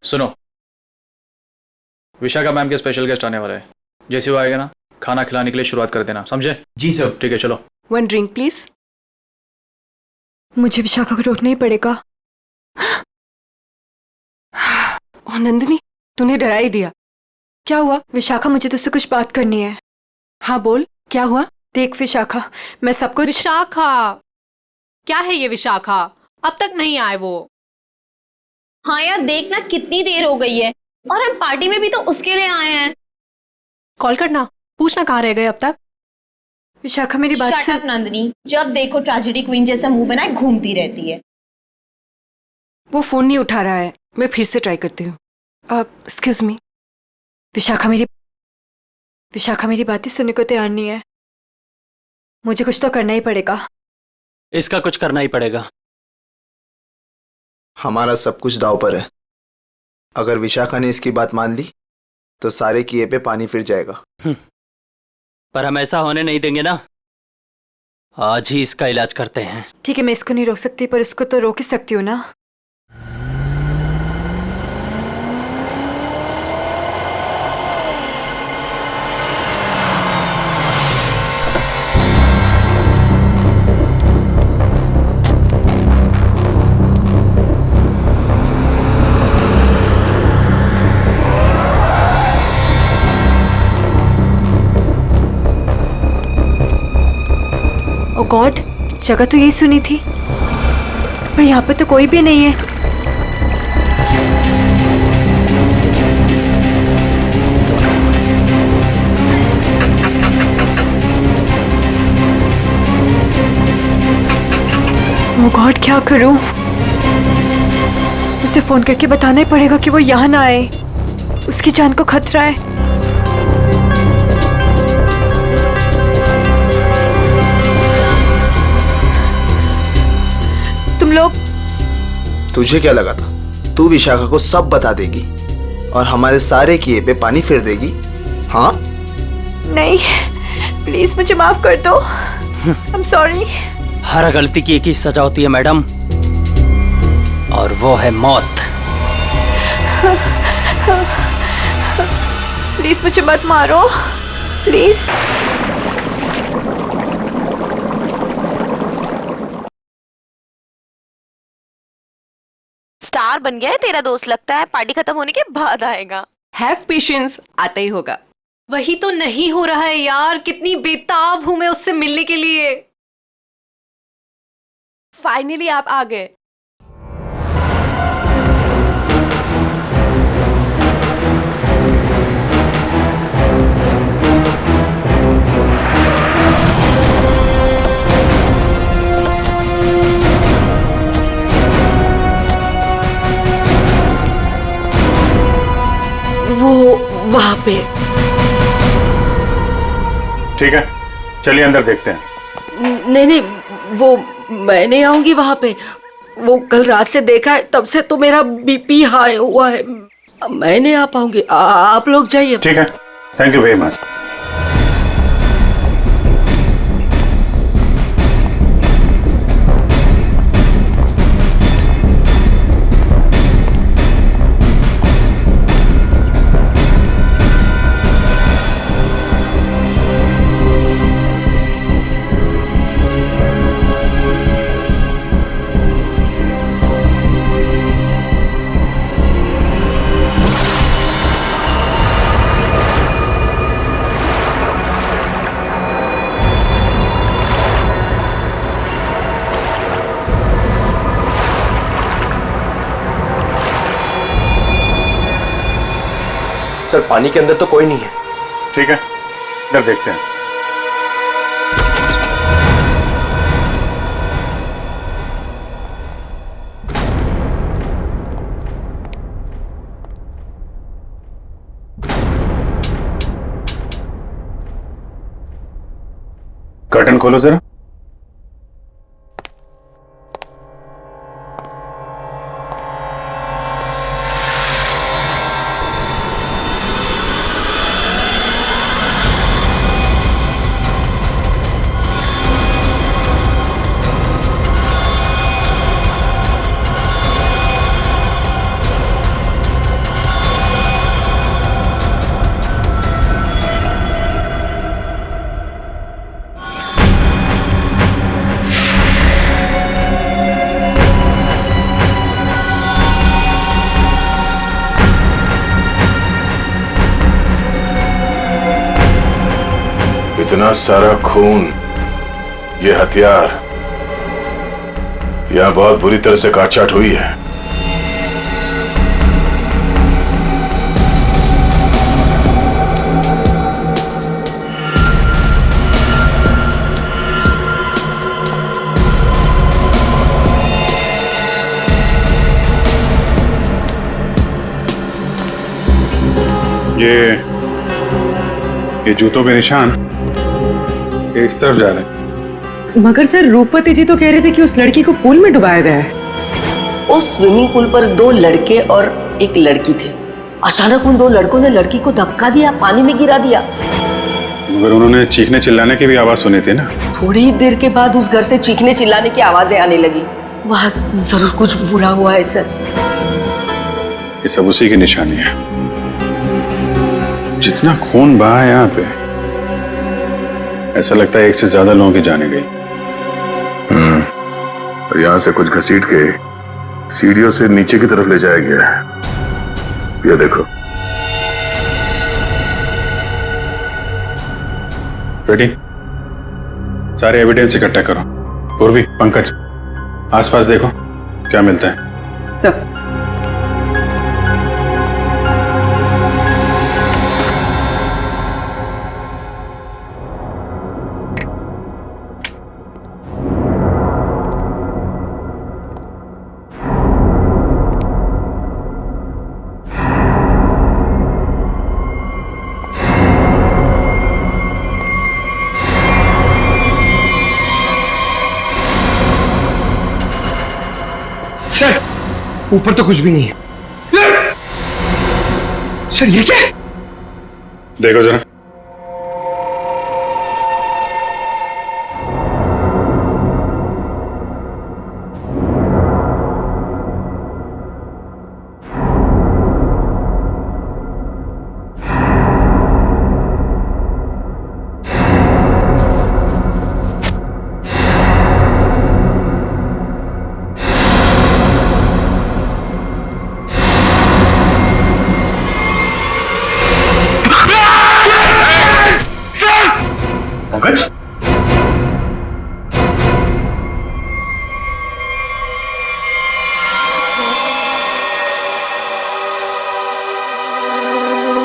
सुनो, विशाखा मैम के special guest आने वाले हैं। जैसे वो आएगा ना, खाना खिलाने के लिए शुरुआत कर देना, समझे? जी सर। ठीक है, चलो। 1 ड्रिंक प्लीज। मुझे विशाखा को रोकना ही पड़ेगा। ओ नंदिनी, तूने डरा ही दिया। क्या हुआ? विशाखा, मुझे तुझसे कुछ बात करनी है। हाँ बोल, क्या हुआ? देख विशाखा, मैं सब कुछ। विशाखा? क्या है ये विशाखा? अब तक नहीं आए वो। हाँ यार, देखना कितनी देर हो गई है और हम पार्टी में भी तो उसके लिए आए हैं। कॉल करना, पूछना कहाँ रह गए अब तक। विशाखा मेरी बात शट सुन। अप नंदिनी, जब देखो ट्रेजेडी क्वीन जैसा मुंह बनाए घूमती रहती है। वो फोन नहीं उठा रहा है, मैं फिर से ट्राई करती हूँ। Excuse me. विशाखा मेरी बातें सुनने को तैयार नहीं है। मुझे कुछ तो करना ही पड़ेगा। इसका कुछ करना ही पड़ेगा। हमारा सब कुछ दांव पर है। अगर विशाखा ने इसकी बात मान ली तो सारे किए पे पानी फिर जाएगा। पर हम ऐसा होने नहीं देंगे ना। आज ही इसका इलाज करते हैं। ठीक है, मैं इसको नहीं रोक सकती, पर उसको तो रोक ही सकती हूँ ना। ओ गॉड, जगह तो यही सुनी थी, पर यहाँ पे तो कोई भी नहीं है। ओ गॉड, क्या करूं? उसे फोन करके बताना ही पड़ेगा कि वो यहाँ ना आए। उसकी जान को खतरा है। तुम लोग। तुझे क्या लगा था तू विशाखा को सब बता देगी और हमारे सारे किए पे पानी फिर देगी? हाँ? नहीं, प्लीज मुझे माफ कर दो। I am sorry. हर गलती की एक ही सजा होती है मैडम, और वो है मौत। प्लीज मुझे मत मारो, प्लीज। स्टार बन गया है तेरा दोस्त, लगता है पार्टी खत्म होने के बाद आएगा। हैव पेशेंस, आता ही होगा। वही तो नहीं हो रहा है यार, कितनी बेताब हूं मैं उससे मिलने के लिए। फाइनली आप आ गए। वो वहां पे। ठीक है, चलिए अंदर देखते हैं। नहीं, वो मैं नहीं आऊंगी वहां पे। वो कल रात से देखा है, तब से तो मेरा बीपी हाई हुआ है। मैं नहीं आ पाऊंगी, आप लोग जाइए। ठीक है, thank you very much. Sir, पानी के अंदर तो कोई नहीं है। ठीक है, इधर देखते हैं। कर्टन खोलो जरा। इतना सारा खून, ये हथियार, यहां बहुत बुरी तरह से काटछाट हुई है। ये जूतों के निशान ये इस तरफ जा रहे हैं। मगर सर रूपवती जी तो कह रहे थे कि उस लड़की को पूल में डुबाया गया है। उस स्विमिंग पूल पर 2 लड़के और एक लड़की थे। अचानक उन 2 लड़कों ने लड़की को धक्का दिया, पानी में गिरा दिया। मगर उन्होंने चीखने चिल्लाने की भी आवाज सुनी थी ना। थोड़ी ही देर के बाद उस घर से चीखने चिल्लाने की आवाजें आने लगी। वहां जरूर कुछ बुरा हुआ है सर। ये सब उसी की निशानी है। जितना खून बहा है यहाँ पे, ऐसा लगता है एक से ज्यादा लोगों की जाने गई। और यहां से कुछ घसीट के सीढ़ियों से नीचे की तरफ ले जाया गया है। ये देखो। रेडी? सारे एविडेंस इकट्ठा करो। पूर्वी, पंकज, आसपास देखो क्या मिलता है। सब सर, ऊपर तो कुछ भी नहीं है। सर ये क्या है? देखो जरा। पंकज,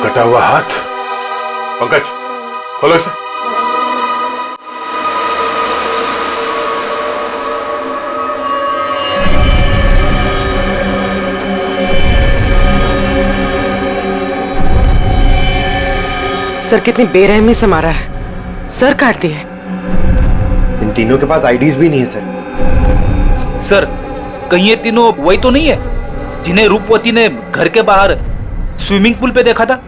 कटा हुआ हाथ। पंकज, खोलो इसे। सर कितनी बेरहमी से मारा है। सर काट दिए। इन तीनों के पास आईडीज भी नहीं है सर। सर, कहीं ये तीनों वही तो नहीं है जिन्हें रूपवती ने घर के बाहर स्विमिंग पूल पे देखा था?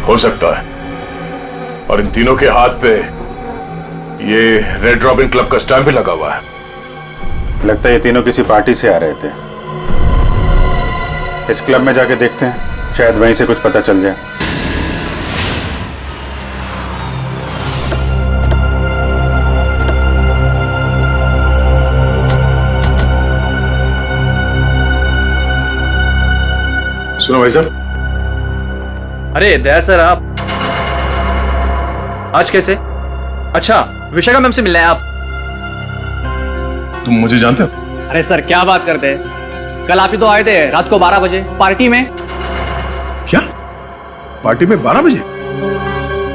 हो सकता है। और इन तीनों के हाथ पे ये रेड रॉबिन क्लब का स्टैम्प भी लगा हुआ है। लगता है ये तीनों किसी पार्टी से आ रहे थे। इस क्लब में जाके देखते हैं, शायद वहीं से कुछ पता चल जाए। सुनो भाई साहब। अरे दया सर, आप आज कैसे? अच्छा, विशाखा मैम से मिलना है आप? तुम मुझे जानते हो? अरे सर क्या बात करते हैं, कल आप ही तो आए थे रात को 12 बजे पार्टी में। क्या पार्टी में 12 बजे?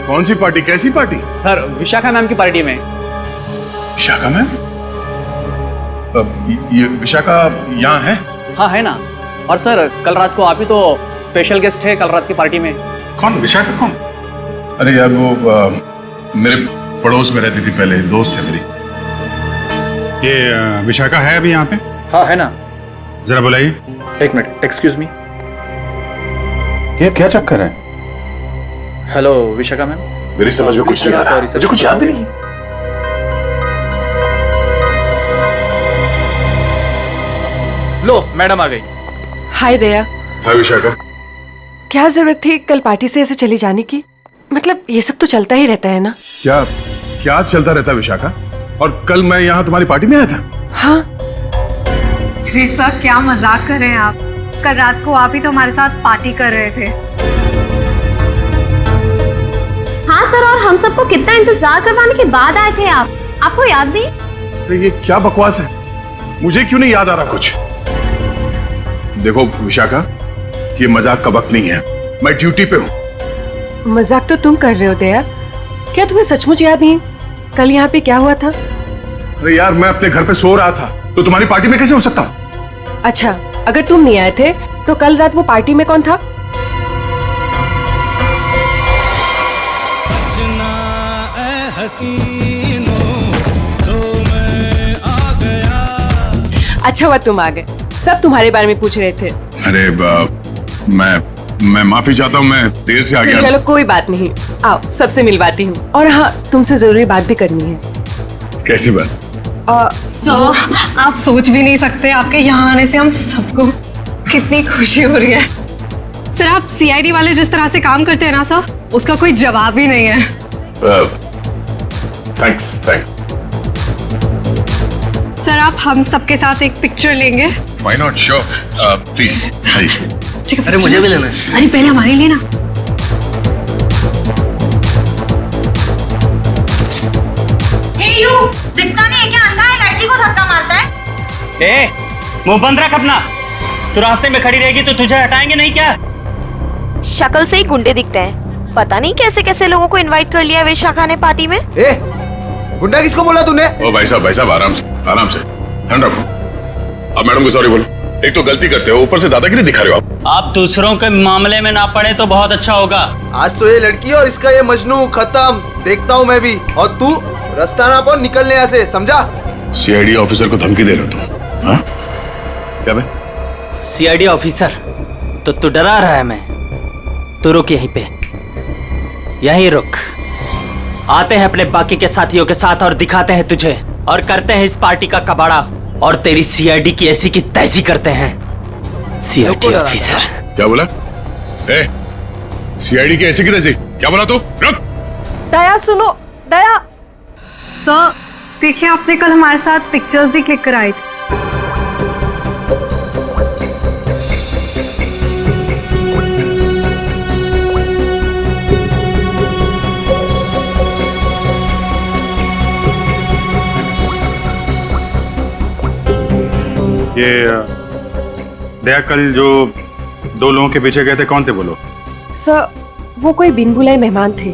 कौन सी पार्टी, कैसी पार्टी? सर विशाखा मैम की पार्टी में। विशाखा मैम? ये विशाखा यहाँ है? हाँ है ना। और सर कल रात को आप ही तो स्पेशल गेस्ट है कल रात की पार्टी में। कौन? विशाखा कौन? अरे यार वो मेरे पड़ोस में रहती थी पहले, दोस्त है मेरी। ये विशाखा है अभी यहाँ पे? हाँ है ना। जरा बुलाइए। एक मिनट, एक्सक्यूज मी। ये क्या चक्कर है? Hello Vishakha ma'am. मेरी समझ में कुछ नहीं आ रहा, मुझे कुछ याद भी नहीं। लो मैडम आ गई। हाय दया। हाय विशाखा। क्या जरूरत थी कल पार्टी से ऐसे चली जाने की? मतलब ये सब तो चलता ही रहता है ना। क्या क्या चलता रहता है विशाखा? और कल मैं यहाँ तुम्हारी पार्टी में आया था। हाँ। अरे सर क्या मजाक कर रहे हैं आप? कल रात को आप ही तो हमारे साथ पार्टी कर रहे थे। हाँ सर, और हम सबको कितना इंतजार करवाने के बाद आए थे आप, आपको याद नहीं? अरे ये क्या बकवास है, मुझे क्यों नहीं याद आ रहा कुछ? देखो विशाखा, ये मजाक का वक्त नहीं है, मैं ड्यूटी पे हूँ। मजाक तो तुम कर रहे हो दया, क्या तुम्हें सचमुच याद नहीं कल यहाँ पे क्या हुआ था? अरे यार, मैं अपने घर पे सो रहा था, तो तुम्हारी पार्टी में कैसे हो सकता हूँ? अच्छा, अगर तुम नहीं आए थे तो कल रात वो पार्टी में कौन था? अच्छा हुआ तुम आ गए, सब तुम्हारे बारे में पूछ रहे थे। अरे मैं माफी चाहता हूँ, मैं देर से आ गया। चलो कोई बात नहीं, आओ सबसे मिलवाती हूँ। और हाँ, तुमसे जरूरी बात भी करनी है। कैसी बात? सर, आप सोच भी नहीं सकते आपके यहाँ आने से हम सबको कितनी खुशी हो रही है। सर, आप सीआईडी वाले जिस तरह से काम करते हैं ना सर, उसका कोई जवाब ही नहीं है। थैंक्स। सर, आप हम सबके साथ एक पिक्चर लेंगे? Why not, sure, please. ठीक है, अरे मुझे भी लेना है। अरे पहले हमारे लिए ना। दिखता नहीं है क्या, अंधा है, लड़की को धक्का मारता है। ए, मुंह बंद रख अपना। तू रास्ते में खड़ी रहेगी तो तुझे हटाएंगे नहीं क्या? शक्ल से ही गुंडे दिखते हैं, पता नहीं कैसे कैसे लोगों को इनवाइट कर लिया विशाखा ने पार्टी में। गुंडा किसको बोला तूने? ओ भाई साहब, आराम से ध्यान रखो। अब मैडम को सॉरी बोलो, एक तो गलती करते हो, ऊपर से दादागिरी दिखा रहे हो आप। आप दूसरों के मामले में ना पड़े तो बहुत अच्छा होगा। आज तो ये लड़की और इसका ये मजनू खत्म, देखता हूँ मैं भी। और तू रास्ता ना पाओ निकलने यहाँ से, समझा? सीआईडी ऑफिसर को धमकी दे रहे हो तुम? हाँ? क्या बे? सीआईडी ऑफिसर तो तू डरा रहा है? मैं तू रुक यहीं पे, यहीं रुक। आते हैं अपने बाकी के साथियों के साथ और दिखाते हैं तुझे, और करते हैं इस पार्टी का कबाड़ा, और तेरी सीआईडी की ऐसी की तैसी करते हैं। सीआईडी ऑफिसर क्या बोला? सीआईडी की ऐसी की तैसी क्या बोला तू? रुक। दया सुनो, दया। सर, देखिए आपने कल हमारे साथ पिक्चर्स भी क्लिक कराई थी। ये दया, कल जो 2 लोगों के पीछे गए थे, कौन थे बोलो? सर, वो कोई बिन बुलाए मेहमान थे।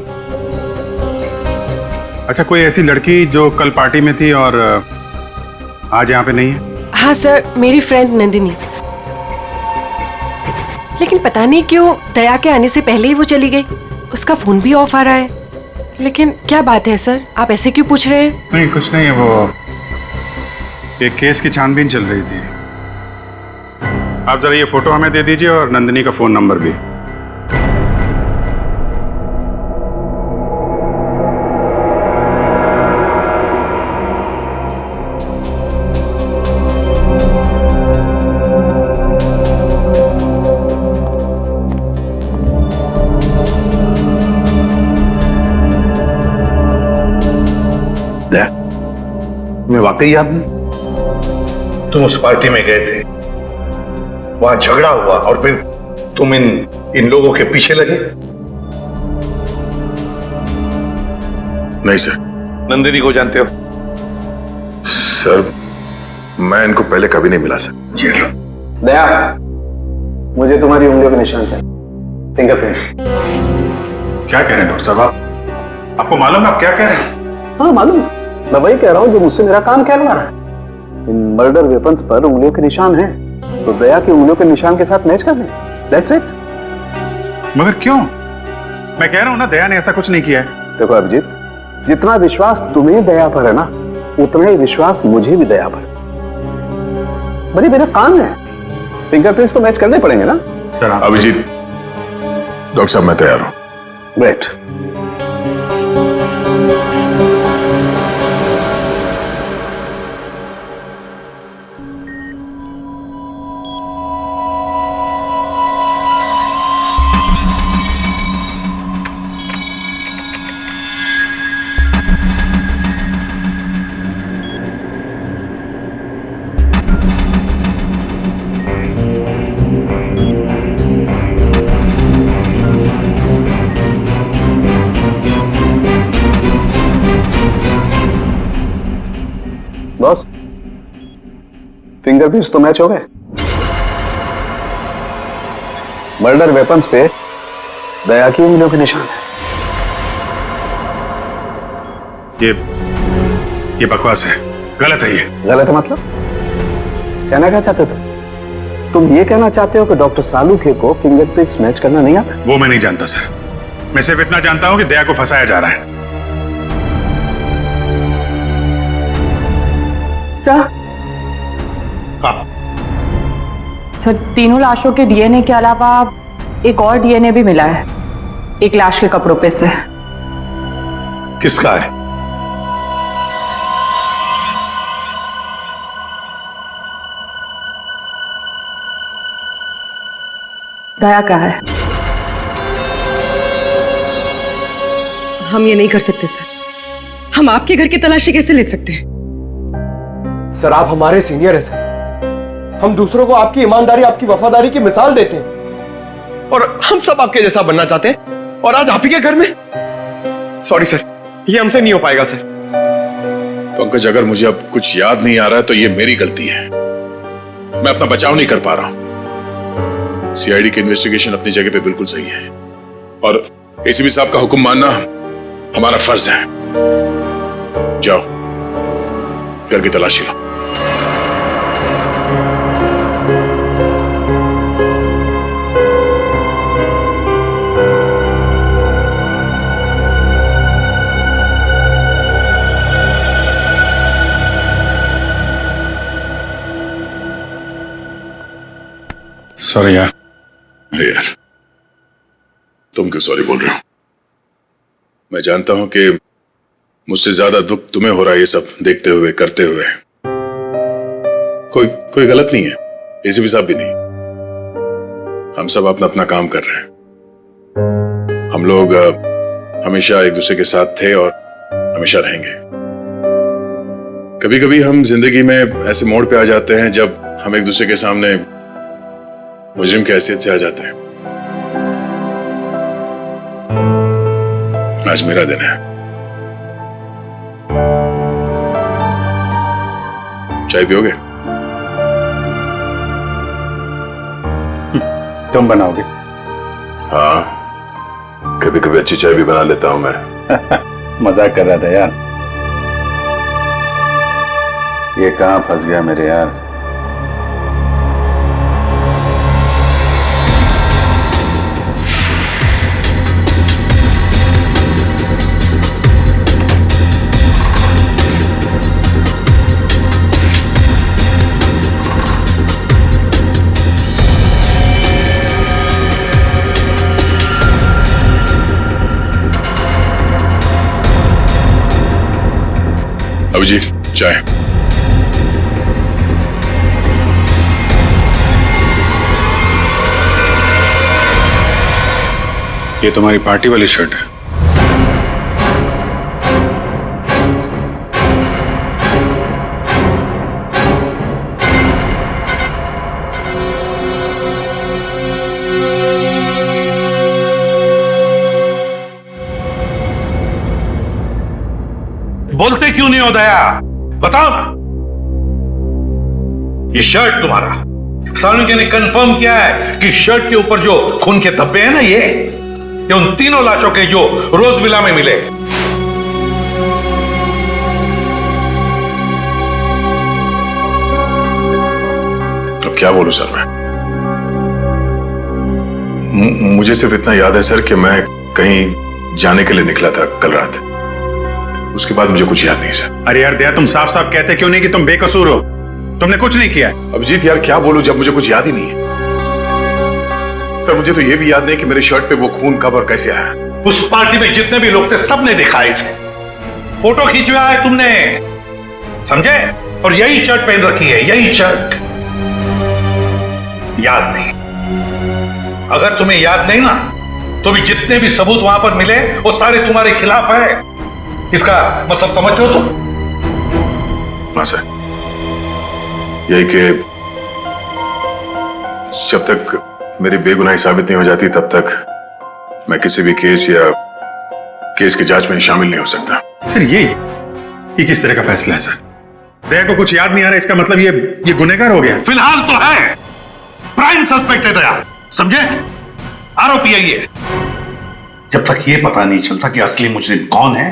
अच्छा, कोई ऐसी लड़की जो कल पार्टी में थी और आज यहाँ पे नहीं है? हाँ सर, मेरी फ्रेंड नंदिनी। लेकिन पता नहीं क्यों दया के आने से पहले ही वो चली गई। उसका फोन भी ऑफ आ रहा है। लेकिन क्या बात है सर, आप ऐसे क्यों पूछ रहे हैं? नहीं, कुछ नहीं है। वो एक केस की छानबीन चल रही थी। आप जरा ये फोटो हमें दे दीजिए और नंदिनी का फोन नंबर भी। मैं वाकई याद नहीं। तुम उस पार्टी में गए थे, वहां झगड़ा हुआ और फिर तुम इन लोगों के पीछे लगे? नहीं सर। नंदिनी को जानते हो? सर, मैं इनको पहले कभी नहीं मिला सर। ये लो। दया, मुझे तुम्हारी उंगलियों के निशान चाहिए, फिंगरप्रिंट्स। क्या कह रहे हैं डॉक्टर साहब आप? आपको मालूम है आप क्या कह रहे हैं? हाँ मालूम, मैं वही कह रहा हूँ जो मुझसे मेरा काम कहलवा रहा है। इन मर्डर वेपन्स पर उंगलियों के निशान हैं, तो दया की उंगलियों के निशान के साथ मैच कर लें। That's it. मगर क्यों? मैं कह रहा हूँ ना, दया ने ऐसा कुछ नहीं किया है। देखो अभिजीत, जितना विश्वास तुम्हें दया पर है ना, उतना ही विश्वास मुझे भी दया पर। भाई मेरा काम है, फिंगरप्रिंट्स तो मैच करने पड़ेंगे ना सर। अभिजीत, डॉक्टर साहब मैं तैयार हूं। ग्रेट। बॉस, फिंगरप्रिंट्स तो मैच हो गए। मर्डर वेपन्स पे दया की उंगलियों के निशान है। ये बकवास है, गलत है ये। गलत मतलब? कहना क्या चाहते हो तुम? ये कहना चाहते हो कि डॉक्टर सालूखे को फिंगरप्रिंट्स मैच करना नहीं आता? वो मैं नहीं जानता सर, मैं सिर्फ इतना जानता हूं कि दया को फंसाया जा रहा है। सर, हाँ सर, तीनों लाशों के डीएनए के अलावा एक और डीएनए भी मिला है, एक लाश के कपड़ों पे से। किसका है? दया का है। हम ये नहीं कर सकते सर। हम आपके घर की तलाशी कैसे ले सकते हैं? सर, आप हमारे सीनियर हैं सर। हम दूसरों को आपकी ईमानदारी, आपकी वफादारी की मिसाल देते हैं और हम सब आपके जैसा बनना चाहते हैं, और आज आप ही के घर में। सॉरी सर, ये हमसे नहीं हो पाएगा सर। पंकज, अगर मुझे अब कुछ याद नहीं आ रहा है तो ये मेरी गलती है। मैं अपना बचाव नहीं कर पा रहा हूं। सीआईडी की इन्वेस्टिगेशन अपनी जगह पे बिल्कुल सही है, और एसीपी साहब का हुक्म मानना हमारा फर्ज है। जाओ, घर की तलाशी लो। सॉरी यार। अरे यार, तुम क्यों सॉरी बोल रहे हो? मैं जानता हूं कि मुझसे ज्यादा दुख तुम्हें हो रहा है ये सब देखते हुए, करते हुए। कोई गलत नहीं है, एसीपी साहब भी नहीं। हम सब अपना अपना काम कर रहे हैं। हम लोग हमेशा एक दूसरे के साथ थे और हमेशा रहेंगे। कभी कभी हम जिंदगी में ऐसे मोड़ पे आ जाते हैं जब हम एक दूसरे के सामने मुजरिम की हैसियत से आ जाते हैं। आज मेरा दिन है। चाय पियोगे? तुम बनाओगे? हाँ, कभी कभी अच्छी चाय भी बना लेता हूं मैं। मजाक कर रहा था यार। ये कहां फंस गया मेरे यार। अभिजीत, चाय। ये तुम्हारी पार्टी वाली शर्ट है। बोलते क्यों नहीं हो दया? बताओ ना। ये शर्ट तुम्हारा, सालूखे ने कंफर्म किया है कि शर्ट के ऊपर जो खून के धब्बे हैं ना, ये उन तीनों लाशों के जो रोज विला में मिले। अब क्या बोलूं सर मैं? मुझे सिर्फ इतना याद है सर कि मैं कहीं जाने के लिए निकला था कल रात। उसके बाद मुझे कुछ याद नहीं सर। अरे यार दया, तुम साफ साफ कहते क्यों नहीं कि तुम बेकसूर हो? तुमने कुछ नहीं किया है। अभिजीत यार, क्या बोलूं जब मुझे कुछ याद ही नहीं है। सर, मुझे तो ये भी याद नहीं कि मेरे शर्ट पे वो खून कब और कैसे आया। उस पार्टी में जितने भी लोग थे सबने दिखा इसे। फोटो खींचवाया है तुमने, समझे? और यही शर्ट पहन रखी है, यही शर्ट। याद नहीं? अगर तुम्हें याद नहीं ना, तो भी जितने भी सबूत वहां पर मिले वो सारे तुम्हारे खिलाफ है। इसका मतलब समझ रहे हो तुम? हाँ सर, यही कि जब तक मेरी बेगुनाही साबित नहीं हो जाती तब तक मैं किसी भी केस या केस की जांच में शामिल नहीं हो सकता। सर ये किस तरह का फैसला है सर? दया को कुछ याद नहीं आ रहा, इसका मतलब ये गुनहगार हो गया। फिलहाल तो है, प्राइम सस्पेक्ट है दया, समझे? आरोपी है ये। जब तक ये पता नहीं चलता कि असली मुजरिम कौन है,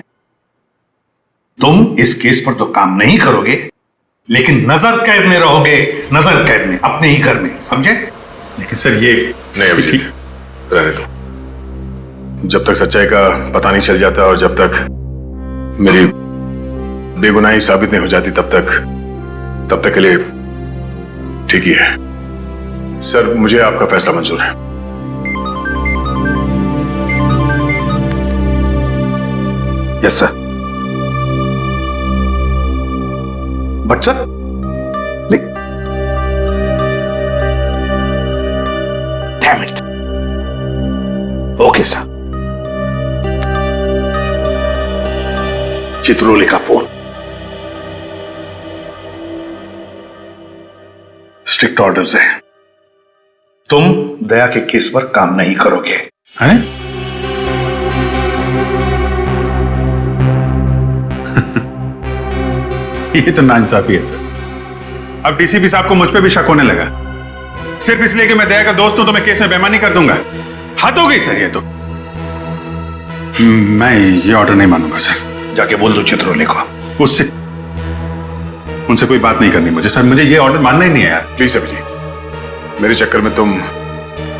तुम इस केस पर तो काम नहीं करोगे, लेकिन नजर कैद में रहोगे, नजर कैद में, अपने ही घर में, समझे? लेकिन सर ये नहीं अभिजीत, रहने दो। जब तक सच्चाई का पता नहीं चल जाता और जब तक मेरी बेगुनाही साबित नहीं हो जाती तब तक के लिए ठीक ही है। सर मुझे आपका फैसला मंजूर है। Yes sir. But sir, damn it. Okay sir. Chitrole का फोन। स्ट्रिक्ट ऑर्डर्स है, तुम दया के केस पर काम नहीं करोगे। हैं? ये तो नाइंसाफी है सर। अब डीसीपी साहब को मुझ पे भी शक होने लगा, सिर्फ इसलिए कि मैं दया का दोस्त हूं तो मैं केस में बेईमानी कर दूंगा। हद हो गई सर ये तो। मैं ये ऑर्डर नहीं मानूंगा सर। जाके बोल दो चित्रोले को। उनसे कोई बात नहीं करनी मुझे सर, मुझे ये ऑर्डर मानना ही नहीं है यार। प्लीज अभिजीत, मेरे चक्कर में तुम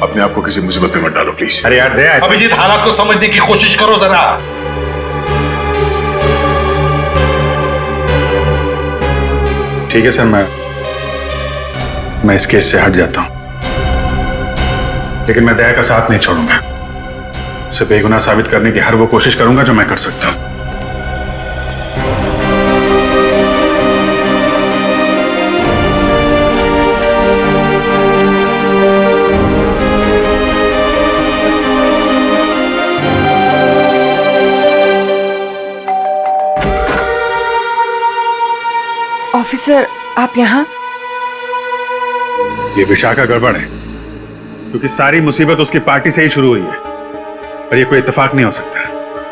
अपने आप को किसी मुसीबत में मत डालो प्लीज। अरे यार दया, अभिजीत हालात को समझने की कोशिश करो जरा। ठीक है सर, मैं इस केस से हट जाता हूं, लेकिन मैं दया का साथ नहीं छोड़ूंगा। उसे बेगुनाह साबित करने की हर वो कोशिश करूंगा जो मैं कर सकता हूं। ऑफिसर, आप यहाँ? ये विशाखा गड़बड़ है, क्योंकि सारी मुसीबत उसकी पार्टी से ही शुरू हुई है, पर ये कोई इत्तेफाक नहीं हो सकता।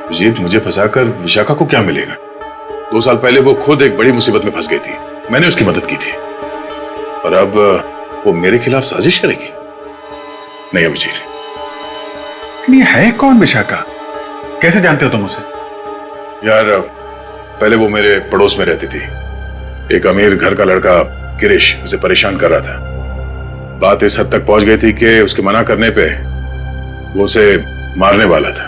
अभिजीत, मुझे फंसाकर विशाखा को क्या मिलेगा? 2 साल पहले वो खुद एक बड़ी मुसीबत में फंस गई थी, मैंने उसकी मदद की थी, और अब वो मेरे खिलाफ साजिश करेगी? नहीं अभिजीत। लेकिन ये है कौन विशाखा? कैसे जानते हो तुम उसे? यार पहले वो मेरे पड़ोस में रहती थी। एक अमीर घर का लड़का गिरीश उसे परेशान कर रहा था। बात इस हद तक पहुंच गई थी कि उसके मना करने पे वो उसे मारने वाला था।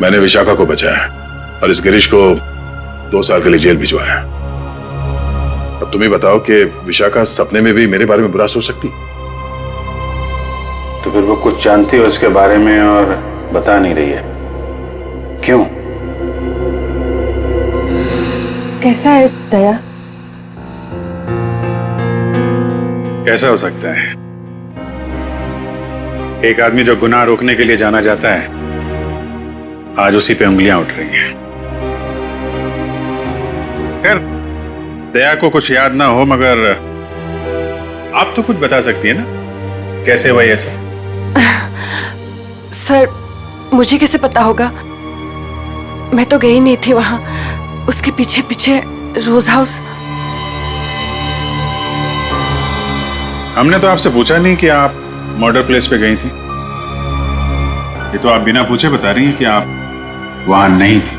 मैंने विशाखा को बचाया और इस गिरीश को 2 साल के लिए जेल भिजवाया। अब तुम ही बताओ कि विशाखा सपने में भी मेरे बारे में बुरा सोच सकती? तो फिर वो कुछ जानती है उसके बारे में और बता नहीं रही है, क्यों? कैसा है दया? कैसा हो सकता है? एक आदमी जो गुनाह रोकने के लिए जाना जाता है, आज उसी पे उंगलियां उठ रही हैं। खैर, दया को कुछ याद ना हो, मगर आप तो कुछ बता सकती है ना, कैसे हुआ ये सब? सर, मुझे कैसे पता होगा? मैं तो गई नहीं थी वहां, उसके पीछे पीछे रोज हाउस। हमने तो आपसे पूछा नहीं कि आप मर्डर प्लेस पे गई थी। ये तो आप बिना पूछे बता रही हैं कि आप वहां नहीं थी।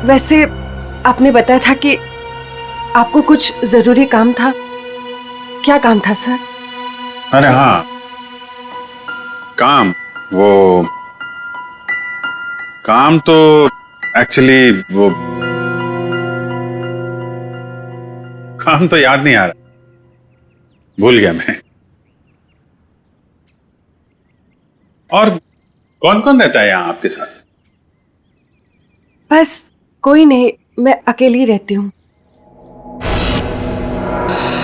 वैसे आपने बताया था कि आपको कुछ जरूरी काम था। क्या काम था सर? अरे हाँ, काम तो एक्चुअली वो काम तो याद नहीं आ रहा, भूल गया मैं। और कौन कौन रहता है यहाँ आपके साथ? बस कोई नहीं, मैं अकेली रहती हूँ।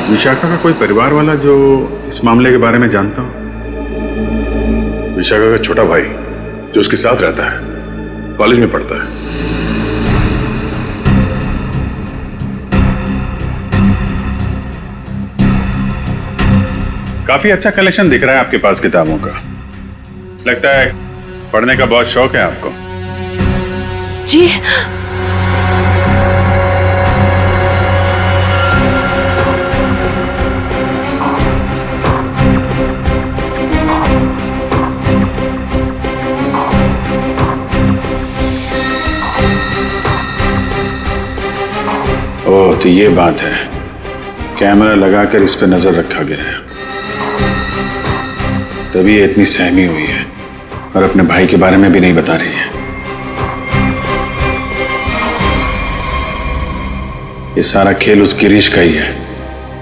विशाखा का कोई परिवार वाला जो इस मामले के बारे में जानता हो? विशाखा का छोटा भाई जो उसके साथ रहता है, कॉलेज में पढ़ता है। काफी अच्छा कलेक्शन दिख रहा है आपके पास किताबों का। लगता है पढ़ने का बहुत शौक है आपको। जी ओह, तो ये बात है। कैमरा लगाकर इस पे नजर रखा गया है, तभी ये इतनी सहमी हुई है और अपने भाई के बारे में भी नहीं बता रही है। ये सारा खेल उस गिरीश का ही है।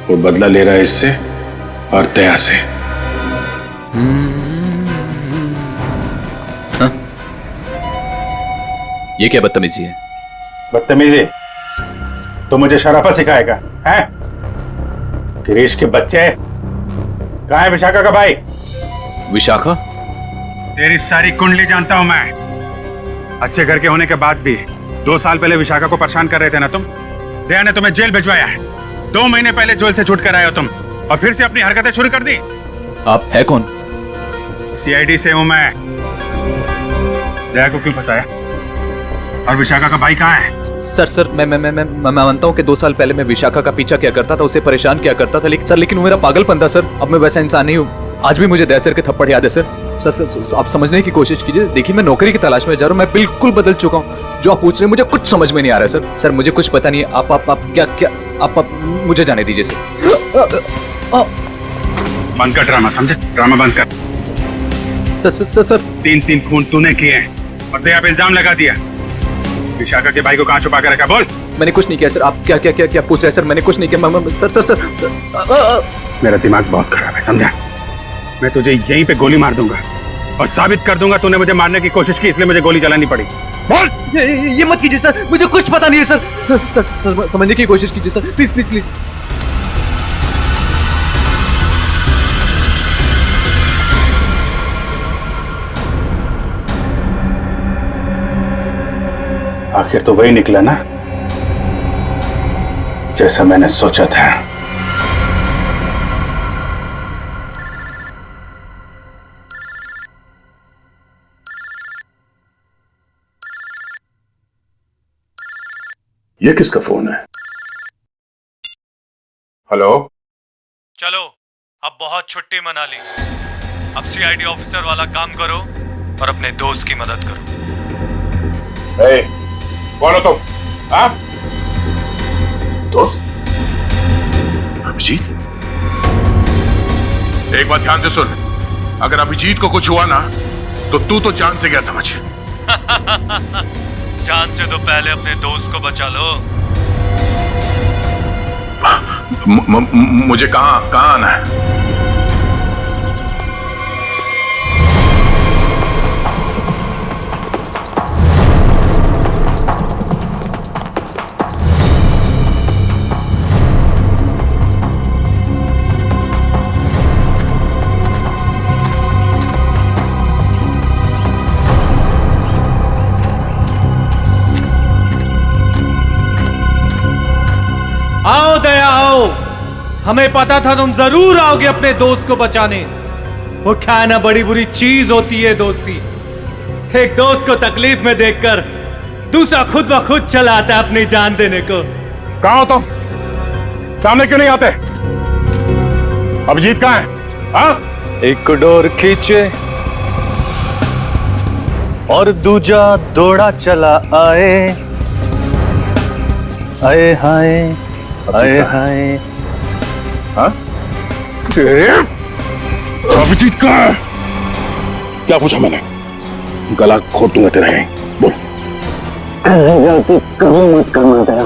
वो बदला ले रहा है इससे और तया से। ये क्या बदतमीजी है? बदतमीजी? तो मुझे शराफत सिखाएगा हैं? गिरीश के बच्चे कहाँ है? विशाखा का भाई विशाखा? तेरी सारी कुंडली जानता हूं मैं। अच्छे घर के होने के बाद भी 2 साल पहले विशाखा को परेशान कर रहे थे ना तुम। दया ने तुम्हें जेल भिजवाया है। 2 महीने पहले जेल से छूट कर आए हो तुम, और फिर से अपनी हरकतें शुरू कर दी। आप है कौन? सीआईडी से हूं मैं। दया को क्यों फंसाया? और विशाखा का भाई कहाँ है? सर मैं मानता हूँ कि 2 साल पहले मैं विशाखा का पीछा किया करता था, उसे परेशान किया करता था, लेकिन वो मेरा पागलपन था सर। अब मैं वैसा इंसान नहीं हूँ। आज भी मुझे दया सर के थप्पड़ याद है सर। सर आप समझने की कोशिश कीजिए। देखिए, मैं नौकरी की तलाश में जा रहा हूँ। मैं बिल्कुल बदल चुका हूँ। जो आप पूछ रहे हैं मुझे कुछ समझ में नहीं आ रहा है सर। सर मुझे कुछ पता नहीं है। आप क्या मुझे जाने दीजिए सर। बंद कर ड्रामा, समझे? ड्रामा बंद कर। सर 3 खून तूने किए हैं और दया पे इल्जाम लगा दिया। विशाखा के भाई को कहाँ छुपा कर रखा? बोल। मैंने कुछ नहीं किया सर। आप क्या पूछ रहे हैं सर? मैंने कुछ नहीं किया। सर मेरा दिमाग बहुत खराब है, समझा? मैं तुझे यहीं पे गोली मार दूंगा और साबित कर दूंगा तूने मुझे मारने की कोशिश की, इसलिए मुझे गोली चलानी पड़ी। बोल। ये मत कीजिए सर, मुझे कुछ पता नहीं है सर। सर समझने की कोशिश कीजिए सर, प्लीज प्लीज प्लीज। आखिर तो वही निकला ना जैसा मैंने सोचा था। ये किसका फोन है? हेलो? चलो, अब बहुत छुट्टी मना ली। अब सीआईडी ऑफिसर वाला काम करो और अपने दोस्त की मदद करो। ए, कौन हो तुम? हाँ? दोस्त? अभिजीत? एक बात ध्यान से सुन, अगर अभिजीत को कुछ हुआ ना तो तू तो जान से गया समझ। जान से तो पहले अपने दोस्त को बचा लो। मुझे कहाँ आना है? आओ दया आओ, हमें पता था तुम जरूर आओगे अपने दोस्त को बचाने। वो क्या ना बड़ी बुरी चीज होती है दोस्ती। एक दोस्त को तकलीफ में देखकर दूसरा खुद ब खुद चला आता है अपनी जान देने को। कहाँ हो तुम? सामने क्यों नहीं आते? अभिजीत कहाँ है? हाँ? एक डोर खींचे और दूजा दौड़ा चला आए। आए हाय आए हाय। हाँ? अभिजीत कहाँ है? क्या पूछा मैंने? गला घोट दूंगा तेरा यहीं। बोल। ऐसी गलती कभी मत करना दया,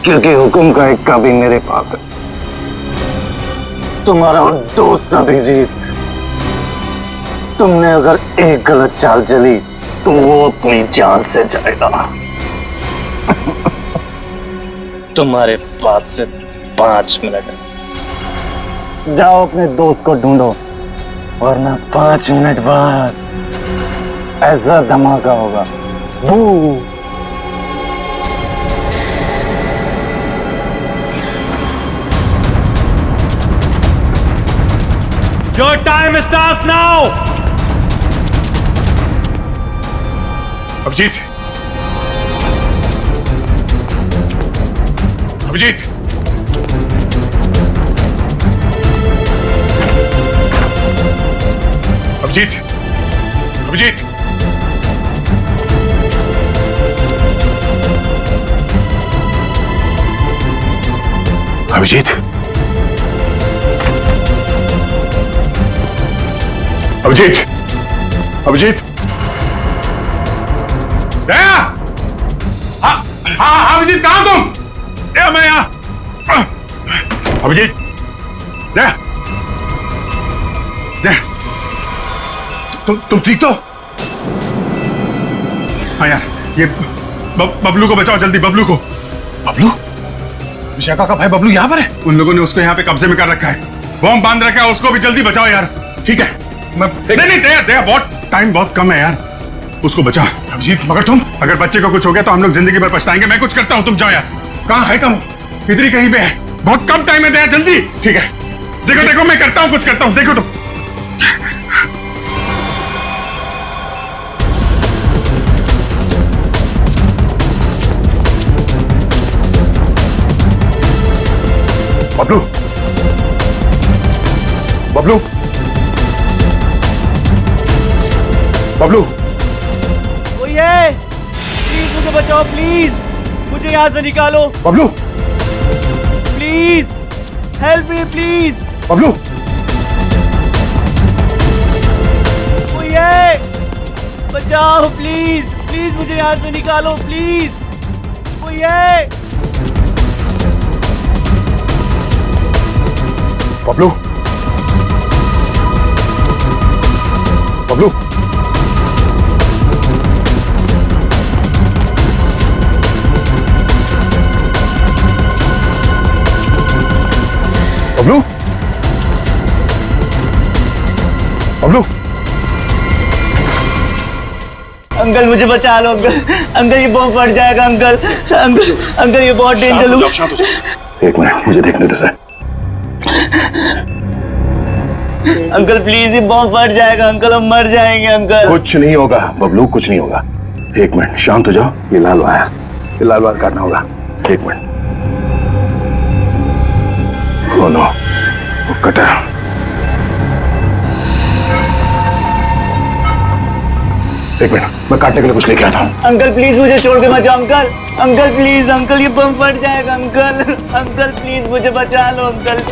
क्योंकि हुक्म का एक कभी मेरे पास है। तुम्हारा दोस्त अभिजीत, तुमने अगर एक गलत चाल चली तो वो अपनी जान से जाएगा। तुम्हारे पास से 5 मिनट है। जाओ अपने दोस्त को ढूंढो, वरना 5 मिनट बाद ऐसा धमाका होगा। बू। Your time starts now. Abhijit, Abhijit, Abhijit, Abhijit, Abhijit, Abhijit, Abhijit, दया! हाँ हाँ अभिजीत, कहाँ तुम? दया, मैं यहाँ। अभिजीत, दया, दया, तुम ठीक तो? हाँ यार, ये बबलू को बचाओ जल्दी, बबलू को। बबलू? विशाखा का भाई बबलू यहाँ पर है? उन लोगों ने उसको यहाँ पे कब्जे में कर रखा है, बॉम्ब बांध रखा है, उसको भी जल्दी बचाओ यार। ठीक है, मैं नहीं दया, दया, बहुत टाइम बहुत कम है यार, उसको बचाओ। अभिजीत, मगर तुम, अगर बच्चे को कुछ हो गया तो हम लोग जिंदगी भर पछताएंगे। मैं कुछ करता हूँ, तुम जाओ यार। कहाँ है कम? इधर ही कहीं पे है, बहुत कम टाइम है, दया जल्दी। ठीक है, देखो देखो मैं करता हूँ, कुछ करता हूँ, देखो तुम। बबलू, बबलू, बबलू, कोई है? प्लीज मुझे बचाओ, प्लीज मुझे यहाँ से निकालो। Bablu, please help me, please. Bablu, कोई है? बचाओ प्लीज, प्लीज मुझे यहाँ से निकालो, प्लीज। कोई है? बबलू, बबलू, बबलू, बबलू, अंकल मुझे बचा लो अंकल, अंकल ये बॉम्ब फट जाएगा अंकल, अंकल अंकल ये बहुत डेंजर। एक मिनट मुझे देखने दो सर। अंकल प्लीज ये बॉम्ब फट जाएगा अंकल, हम मर जाएंगे अंकल। कुछ नहीं होगा बबलू, कुछ नहीं होगा। एक मिनट शांत हो जाओ, ये लाल आया, ये लाल बार काटना होगा। एक मिनट। ओ नो, वो कटा। एक मिनट, मैं काटने के लिए कुछ लेके आता हूँ। अंकल प्लीज मुझे छोड़ के मत जाओ अंकल, अंकल प्लीज, अंकल ये बम फट जाएगा अंकल, अंकल प्लीज मुझे बचा लो अंकल।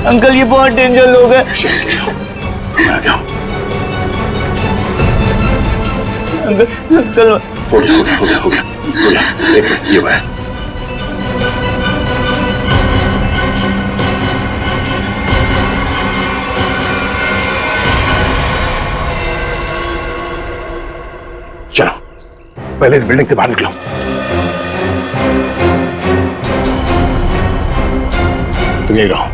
अंकल ये बहुत डेंजर लोग हैं। मैं आ गया हूँ। अंकल हो गया। एक मिनट, ये हुआ है। चलो पहले इस बिल्डिंग से बाहर निकलो। तुम यही रहो।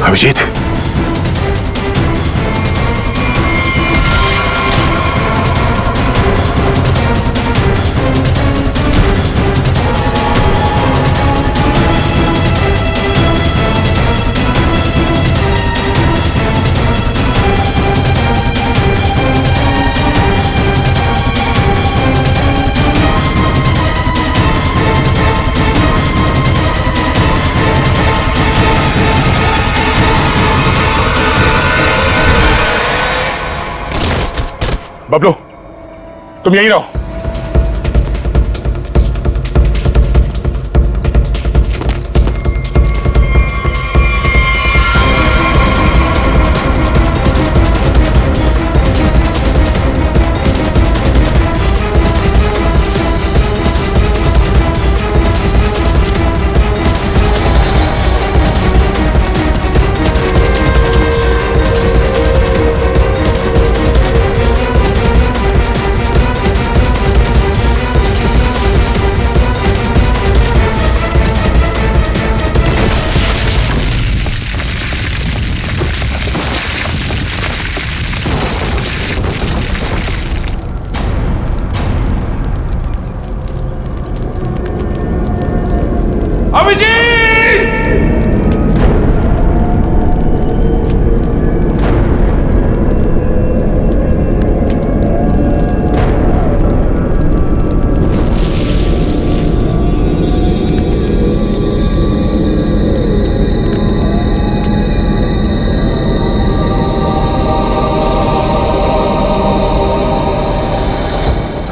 अभिजीत, बबलू तुम यहीं रहो।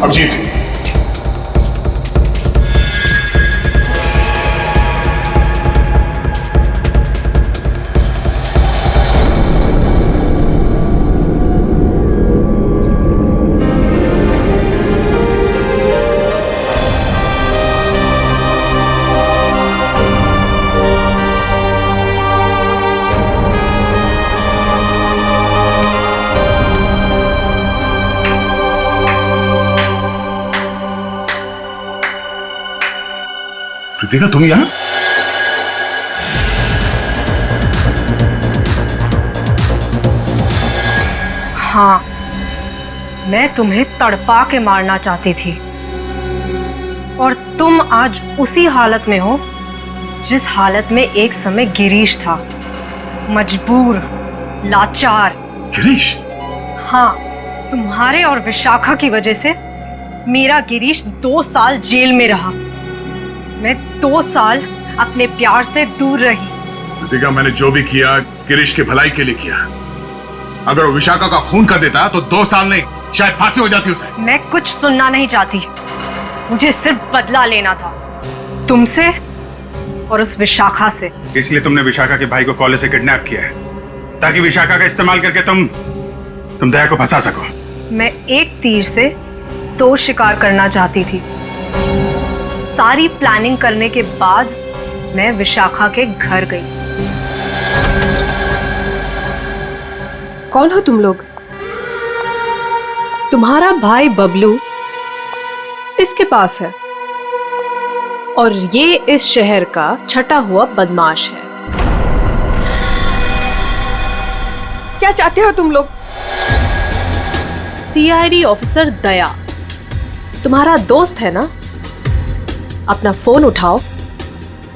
अभिजीत, कृतिका तुम यहां? हाँ, मैं तुम्हें तड़पा के मारना चाहती थी और तुम आज उसी हालत में हो जिस हालत में एक समय गिरीश था, मजबूर, लाचार। गिरीश? हाँ, तुम्हारे और विशाखा की वजह से मेरा गिरीश 2 साल जेल में रहा। मैं 2 साल अपने प्यार से दूर रही। कृतिका, मैंने जो भी किया गिरीश की भलाई के लिए किया। अगर वो विशाखा का खून कर देता तो 2 साल नहीं, शायद फांसी हो जाती उसे। मैं कुछ सुनना नहीं चाहती, मुझे सिर्फ बदला लेना था, तुमसे और उस विशाखा से। इसलिए तुमने विशाखा के भाई को कॉलेज से किडनैप किया है ताकि विशाखा का इस्तेमाल करके तुम दया को फंसा सको। मैं एक तीर से 2 शिकार करना चाहती थी। सारी प्लानिंग करने के बाद मैं विशाखा के घर गई। कौन हो तुम लोग? तुम्हारा भाई बबलू इसके पास है और ये इस शहर का छटा हुआ बदमाश है। क्या चाहते हो तुम लोग? सीआईडी ऑफिसर दया तुम्हारा दोस्त है ना? अपना फोन उठाओ,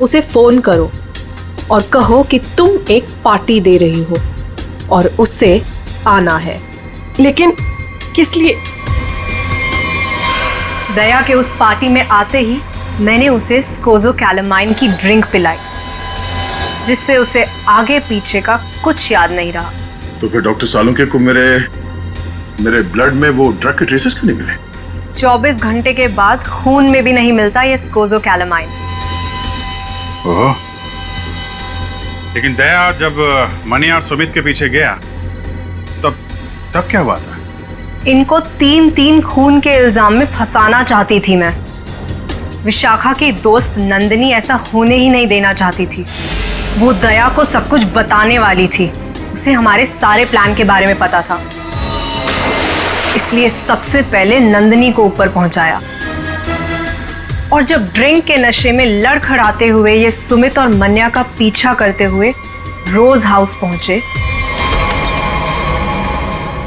उसे फोन करो और कहो कि तुम एक पार्टी दे रही हो और उससे आना है। लेकिन किस लिए? दया के उस पार्टी में आते ही मैंने उसे स्कोज़ोकैलामाइन की ड्रिंक पिलाई, जिससे उसे आगे पीछे का कुछ याद नहीं रहा। तो फिर डॉक्टर सालुंके को मेरे ब्लड में वो ड्रग के ट्रेसेस क्यों नहीं मिले? 24 घंटे के बाद खून में भी नहीं मिलता ये स्कोज़ोकैलामाइन। ओह, लेकिन दया जब मनी और सुमित के पीछे गया तब क्या हुआ था? इनको 3 खून के इल्जाम में फंसाना चाहती थी मैं। विशाखा की दोस्त नंदिनी ऐसा होने ही नहीं देना चाहती थी। वो दया को सब कुछ बताने वाली थी, उसे हमारे सारे प्लान के बारे में पता था, इसलिए सबसे पहले नंदिनी को ऊपर पहुंचाया। और जब ड्रिंक के नशे में लड़खड़ाते हुए ये सुमित और मन्या का पीछा करते हुए रोज हाउस पहुंचे,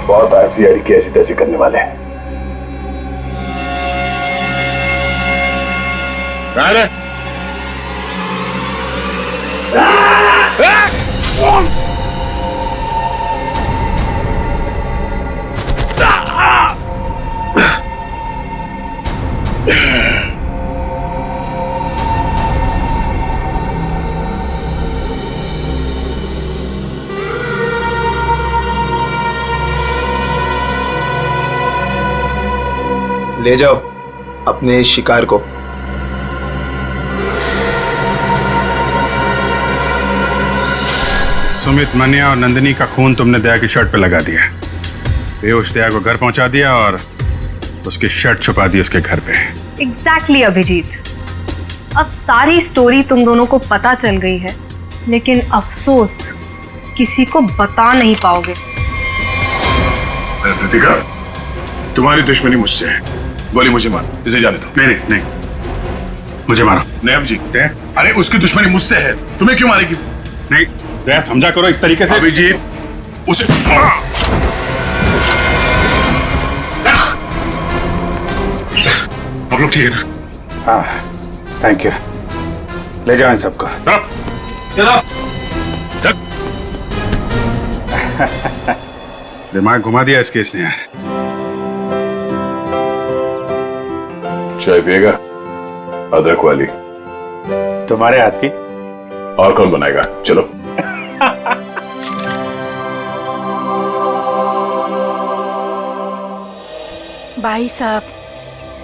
बहुत ऐसी अड़की ऐसी तैसी करने वाले हैं। ले जाओ अपने शिकार को। सुमित, मन्या और नंदिनी का खून तुमने दया की शर्ट पे लगा दिया। बेहोश दया को घर पहुंचा दिया और उसकी शर्ट छुपा दी उसके घर पे। एग्जैक्टली अभिजीत, अब सारी स्टोरी तुम दोनों को पता चल गई है, लेकिन अफसोस किसी को बता नहीं पाओगे। कृतिका, तुम्हारी दुश्मनी मुझसे है, गोली मुझे मारो, इसे जाने दो। नहीं, मुझे मारो। नहीं अभिजीत, अरे उसकी दुश्मनी मुझसे है, तुम्हें क्यों मारेगी? नहीं दया, समझा करो इस तरीके से। अभिजीत, उसे आप लोग ठीक है ना? हाँ, थैंक यू। ले जाओ इन सबको। दिमाग घुमा दिया इस केस ने यार। चाय पिएगा? अदरक वाली। तुम्हारे हाथ की। और कौन बनाएगा? चलो। भाई साहब,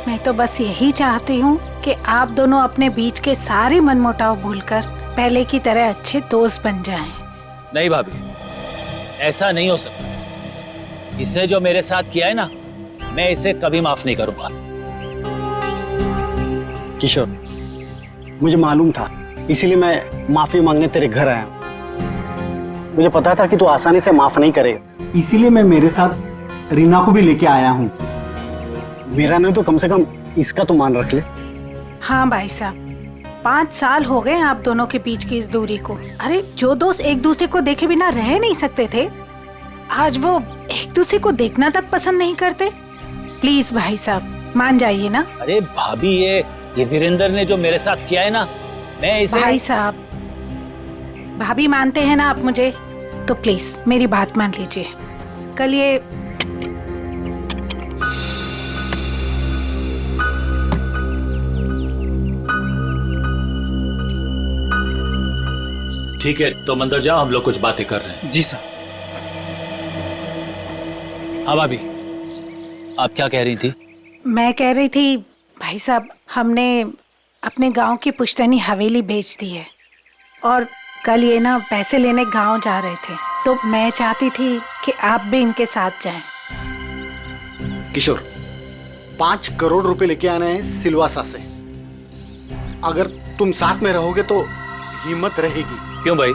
मैं तो बस यही चाहती हूँ कि आप दोनों अपने बीच के सारे मनमुटाव भूलकर पहले की तरह अच्छे दोस्त बन जाएं। नहीं भाभी, ऐसा नहीं हो सकता। इसने जो मेरे साथ किया है ना, मैं इसे कभी माफ नहीं करूंगा। किशोर, मुझे मालूम था, इसीलिए मैं माफी मांगने तेरे घर आया। मुझे पता था कि तू आसानी से माफ नहीं करेगा, इसीलिए मैं मेरे साथ रीना को भी लेके आया हूँ। मेरा नहीं तो कम से कम इसका तो मान रख ले। हाँ भाई साहब, 5 साल हो गए आप दोनों के बीच की इस दूरी को। अरे जो दोस्त एक दूसरे को देखे बिना रह नहीं सकते थे, आज वो एक दूसरे को देखना तक पसंद नहीं करते। प्लीज भाई साहब मान जाइए ना। अरे भाभी, ये वीरेंद्र ने जो मेरे साथ किया है ना, मैं इसे। भाई साहब, भाभी मानते हैं ना आप मुझे, तो प्लीज मेरी बात मान लीजिए। कल ये ठीक है, तुम अंदर जाओ, हम लोग कुछ बातें कर रहे हैं। जी सर। हाँ भाभी, आप क्या कह रही थी? मैं कह रही थी भाई साहब, हमने अपने गांव की पुश्तैनी हवेली बेच दी है और कल ये ना पैसे लेने गांव जा रहे थे, तो मैं चाहती थी कि आप भी इनके साथ जाएं। किशोर, 5 करोड़ रुपए लेके आने हैं सिलवासा से। अगर तुम साथ में रहोगे तो हिम्मत रहेगी। क्यों भाई,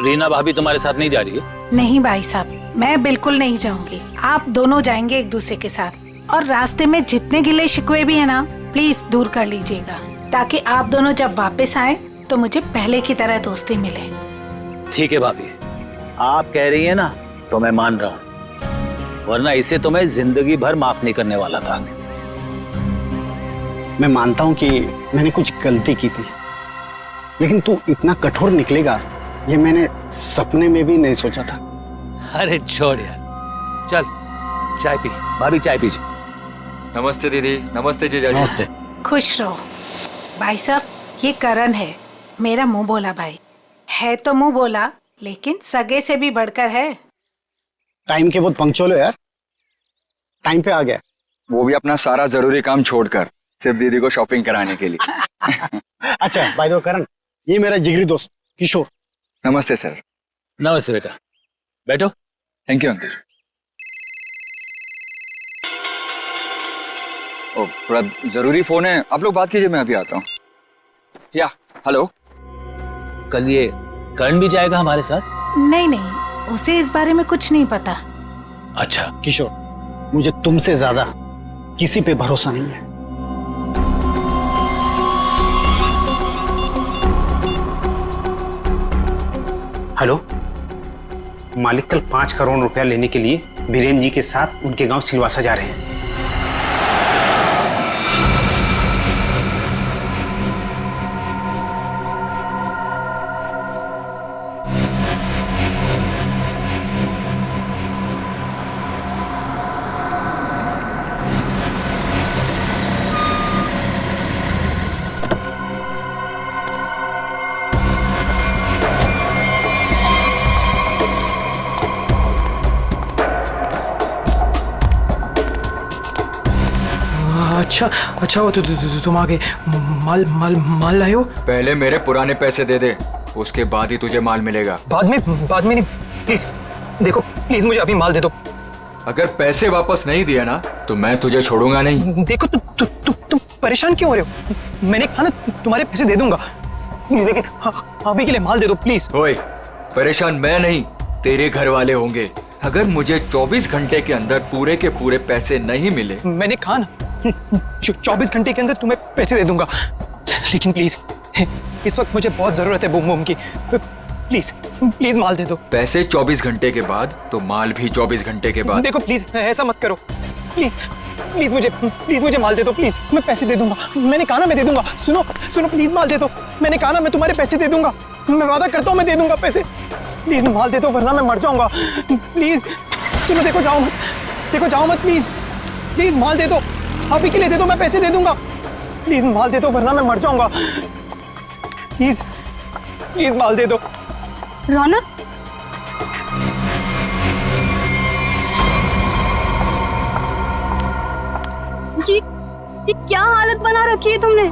रीना भाभी तुम्हारे साथ नहीं जा रही है? नहीं भाई साहब, मैं बिल्कुल नहीं जाऊंगी। आप दोनों जाएंगे एक दूसरे के साथ, और रास्ते में जितने गिले शिकवे भी है ना, प्लीज दूर कर लीजिएगा, ताकि आप दोनों जब वापस आए तो मुझे पहले की तरह दोस्ती मिले। ठीक है भाभी, आप कह रही है ना, तो मैं मान रहा हूँ, वरना इसे तो मैं जिंदगी भर माफ नहीं करने वाला था। मैं मानता हूँ कि मैंने कुछ गलती की थी, लेकिन तू इतना कठोर निकलेगा ये मैंने सपने में भी नहीं सोचा था। अरे छोड़ यार, चल चाय पी। भाभी चाय पीजिए। नमस्ते दीदी। नमस्ते जीजा जी। नमस्ते। खुश रहो। भाई साहब, ये करण है, मेरा मुंह बोला भाई है। तो मुंह बोला, लेकिन सगे से भी बढ़कर है। टाइम के बहुत पंक्चुअल हो यार, टाइम पे आ गया। वो भी अपना सारा जरूरी काम छोड़कर सिर्फ दीदी को शॉपिंग कराने के लिए। अच्छा बाय द वे करण, ये मेरा जिगरी दोस्त किशोर। नमस्ते सर। नमस्ते बेटा, बैठो। Thank you uncle. ओ, बड़ा जरूरी फोन है, आप लोग बात कीजिए, मैं अभी आता हूँ। या हेलो। कल ये करण भी जाएगा हमारे साथ? नहीं नहीं, उसे इस बारे में कुछ नहीं पता। अच्छा किशोर, मुझे तुमसे ज्यादा किसी पे भरोसा नहीं है। हेलो, मालिक कल 5 करोड़ रुपया लेने के लिए बीरेन जी के साथ उनके गांव सिलवासा जा रहे हैं। अच्छा वो तुम आगे माल लाए हो। पहले मेरे पुराने पैसे दे दे, उसके बाद ही तुझे माल मिलेगा। बाद में नहीं, प्लीज देखो, प्लीज मुझे अभी माल दे दो। अगर पैसे वापस नहीं दिया ना तो मैं तुझे छोड़ूंगा नहीं। देखो तुम परेशान क्यों हो रहे हो? मैंने कहा ना तुम्हारे पैसे दे दूंगा, लेकिन अभी के लिए माल दे दो प्लीज। ओए, परेशान मैं नहीं, तेरे घर वाले होंगे। अगर मुझे 24 घंटे के अंदर पूरे के पूरे पैसे नहीं मिले, मैंने कहा ना 24 घंटे के अंदर तुम्हें पैसे दे दूंगा, लेकिन प्लीज इस वक्त मुझे बहुत जरूरत है बूम बूम की। प्लीज माल दे दो। पैसे 24 घंटे के बाद तो माल भी 24 घंटे के बाद। देखो प्लीज ऐसा मत करो, प्लीज मुझे माल दे दो प्लीज, मैं पैसे दे दूंगा। मैंने कहा ना मैं दे दूंगा। सुनो प्लीज माल दे दो। मैंने कहा ना मैं तुम्हारे पैसे दे दूंगा, मैं वादा करता हूँ मैं दे दूंगा पैसे। प्लीज माल दे दो वरना मैं मर जाऊंगा। प्लीज सुनो, देखो जाओ मत प्लीज माल दे दो, अभी के लिए दे दो, मैं पैसे दे दूंगा। प्लीज माल दे दो वरना मैं मर जाऊंगा। प्लीज माल दे दो। रौनक, ये क्या हालत बना रखी है तुमने?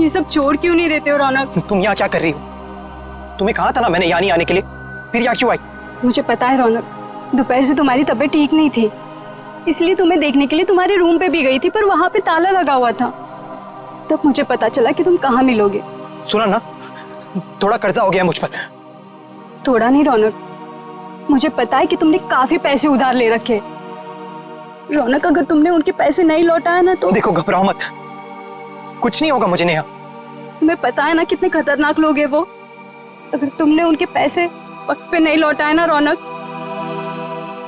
ये सब छोड़ क्यों नहीं देते हो रौनक? तुम यहाँ क्या कर रही हो? तुम्हें कहा था ना मैंने यहाँ नहीं आने के लिए, फिर यहाँ क्यों आई? मुझे पता है रौनक, दोपहर से तुम्हारी तबीयत ठीक नहीं थी, इसलिए तुम्हें देखने के लिए तुम्हारे रूम पे भी गई थी, पर वहां पे ताला लगा हुआ था। तब मुझे पता चला कि तुम कहाँ मिलोगे। सुना ना, थोड़ा कर्जा हो गया मुझ पर। थोड़ा नहीं रौनक, मुझे पता है कि तुमने काफी पैसे उधार ले रखे। रौनक, अगर तुमने उनके पैसे नहीं लौटाया ना तो देखो, घबराओ मत, कुछ नहीं होगा मुझे नेहा। तुम्हें पता है ना कितने खतरनाक लोग हैं वो। अगर तुमने उनके पैसे वक्त पे नहीं लौटाए ना रौनक,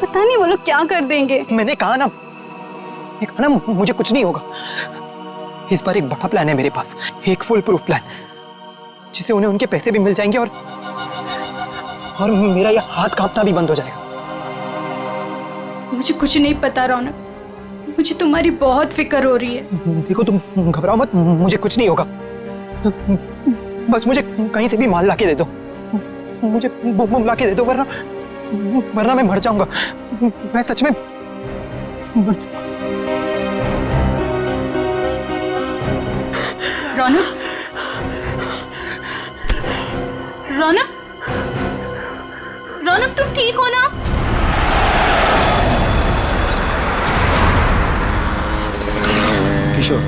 पता नहीं वो लोग क्या कर देंगे। मैंने कहा ना मुझे कुछ नहीं होगा। इस बार एक बड़ा प्लान है मेरे पास, एक फुल प्रूफ प्लान, जिससे उन्हें उनके पैसे भी मिल जाएंगे और मेरा यह हाथ कांपना भी बंद हो जाएगा। मुझे कुछ नहीं पता रौनक, मुझे तुम्हारी बहुत फिक्र हो रही है। देखो, तुम घबराओ मत, मुझे कुछ नहीं होगा। बस मुझे कहीं से भी माल लाके दे दो, मुझे बम लाके दे दो, वरना मैं मर जाऊंगा। मैं सच में रौनक, रौनक, रौनक, तुम ठीक हो ना? किशोर,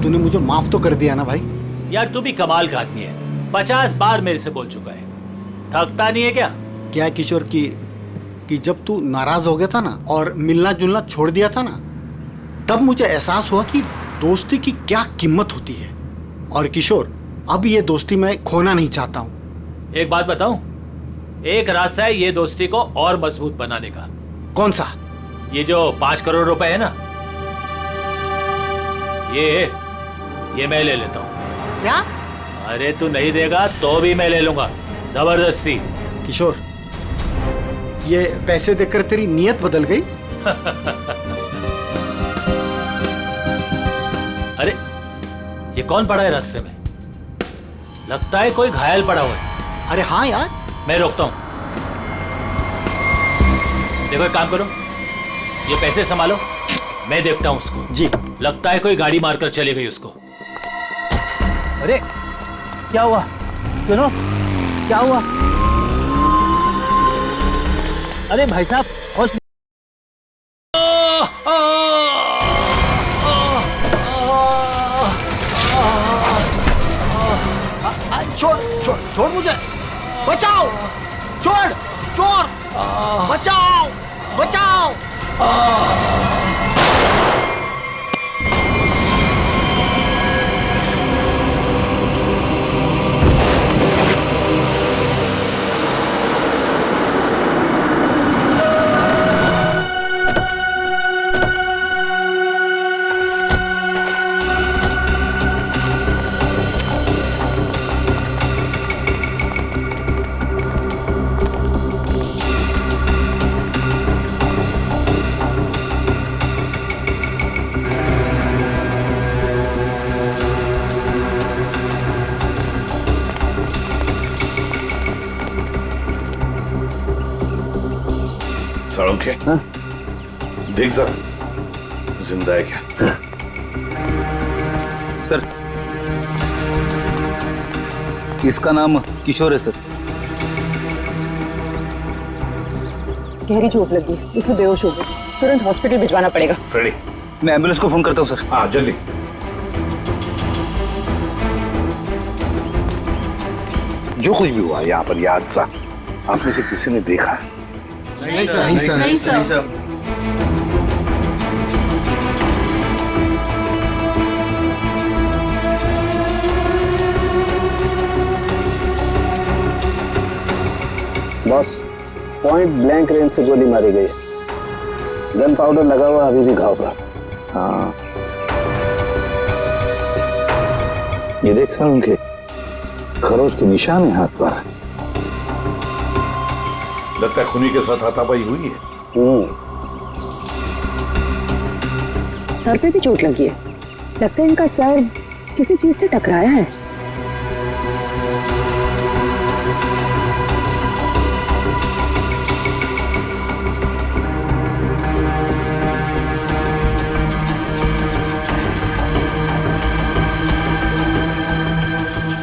तूने मुझे माफ तो कर दिया ना भाई? यार तू भी कमाल का आदमी है, 50 बार मेरे से बोल चुका है, थकता नहीं है क्या? क्या है किशोर कि जब तू नाराज हो गया था ना और मिलना जुलना छोड़ दिया था ना, तब मुझे एहसास हुआ कि दोस्ती की क्या कीमत होती है। और किशोर, अब ये दोस्ती मैं खोना नहीं चाहता हूँ। एक बात बताऊं, एक रास्ता है ये दोस्ती को और मजबूत बनाने का। कौन सा? ये जो 5 करोड़ रुपए है ना, ये मैं ले लेता हूँ। क्या? अरे तू नहीं देगा तो भी मैं ले लूंगा, जबरदस्ती। किशोर, ये पैसे देकर तेरी नीयत बदल गई? अरे ये कौन पड़ा है रास्ते में? लगता है कोई घायल पड़ा हुआ है। अरे हाँ यार, मैं रोकता हूं। देखो एक काम करो, ये पैसे संभालो, मैं देखता हूं उसको। जी। लगता है कोई गाड़ी मारकर चली गई उसको। अरे क्या हुआ? सुनो, क्या हुआ? अरे भाई साहब, छोड़ मुझे, बचाओ, छोड़, चोर, बचाओ, बचाओ। साळुंखे, देख जरा जिंदा है क्या? सर, इसका नाम किशोर है सर। गहरी चोट लगी, इसमें बेहोश हो गई, तुरंत हॉस्पिटल भिजवाना पड़ेगा। फ्रेडी, मैं एम्बुलेंस को फोन करता हूँ सर। हाँ जल्दी। जो कुछ भी हुआ यहाँ पर यह हादसा, आप में से किसी ने देखा है? नहीं सर, नहीं सर, नहीं सर, नहीं sir. Boss, point blank range से गोली मारी गई, गन पाउडर लगा हुआ अभी भी घाव पर। हाँ, ये देख सर, उनके खरोच के निशान है हाथ पर। लगता है खूनी के साथ हाथापाई हुई है। सर पे भी चोट लगी है, लगता है इनका सर किसी चीज से टकराया है।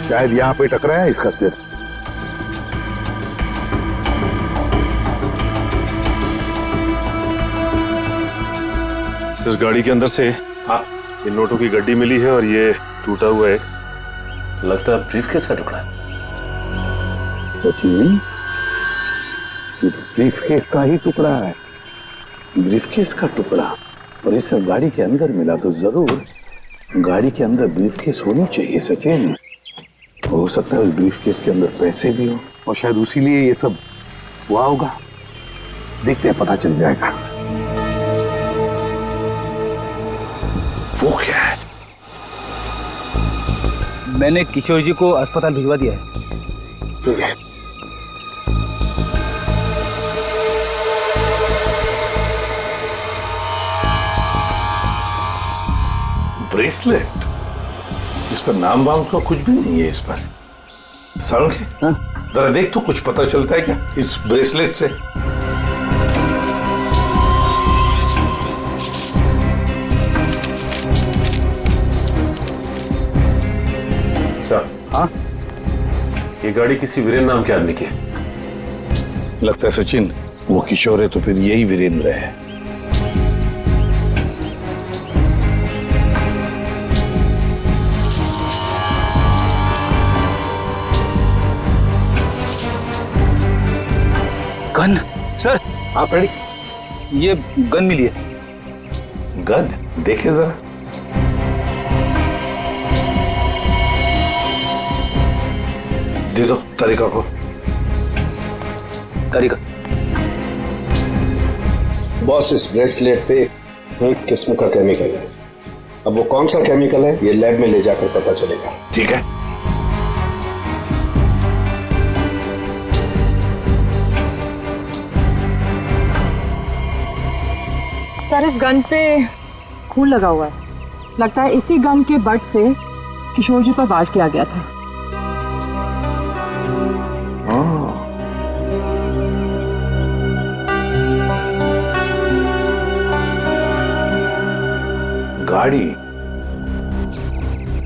शायद यहाँ पे टकराया है इसका सिर। सर गाड़ी के अंदर से हाँ इन नोटों की गड्डी मिली है और ये टूटा हुआ है। लगता है ब्रीफकेस का टुकड़ा है। सचिन, ये तो ब्रीफकेस का ही टुकड़ा है। ब्रीफकेस का टुकड़ा और ये सब गाड़ी के अंदर मिला तो जरूर गाड़ी के अंदर ब्रीफकेस होनी चाहिए सचिन। हो सकता है उस ब्रीफकेस के अंदर पैसे भी हो और शायद उसी लिए ये सब हुआ होगा। देखते हैं, पता चल जाएगा। वो क्या है? मैंने किशोर जी को अस्पताल भिजवा दिया है। ठीक है। ब्रेसलेट, इस पर नाम वाम का कुछ भी नहीं है। इस पर सारुण के जरा देख तो कुछ पता चलता है क्या इस ब्रेसलेट से? सर हाँ, ये गाड़ी किसी वीरेंद्र नाम के आदमी की है। लगता है सचिन वो किशोर है तो फिर यही वीरेंद्र है। Gun sir. आप रेडी? ये गन मिली है। गन देखे जरा। दे दो तरीका को। तरीका बॉस, इस ब्रेसलेट पे एक किस्म का केमिकल है। अब वो कौन सा केमिकल है ये लैब में ले जाकर पता चलेगा। ठीक है। सर इस गन पे खून लगा हुआ है। लगता है इसी गन के बट से किशोर जी पर वार किया गया था। गाड़ी,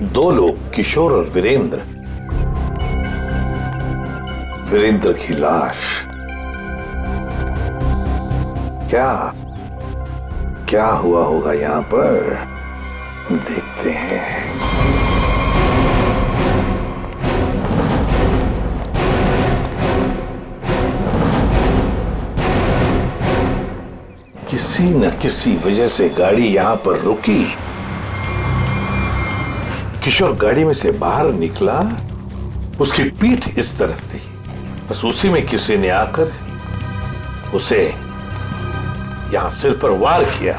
दो लोग, किशोर और वीरेंद्र। वीरेंद्र की लाश। क्या हुआ होगा यहां पर, देखते हैं। किसी न किसी वजह से गाड़ी यहां पर रुकी। किशोर गाड़ी में से बाहर निकला, उसकी पीठ इस तरफ थी। बस उसी में किसी ने आकर उसे यहां सिर पर वार किया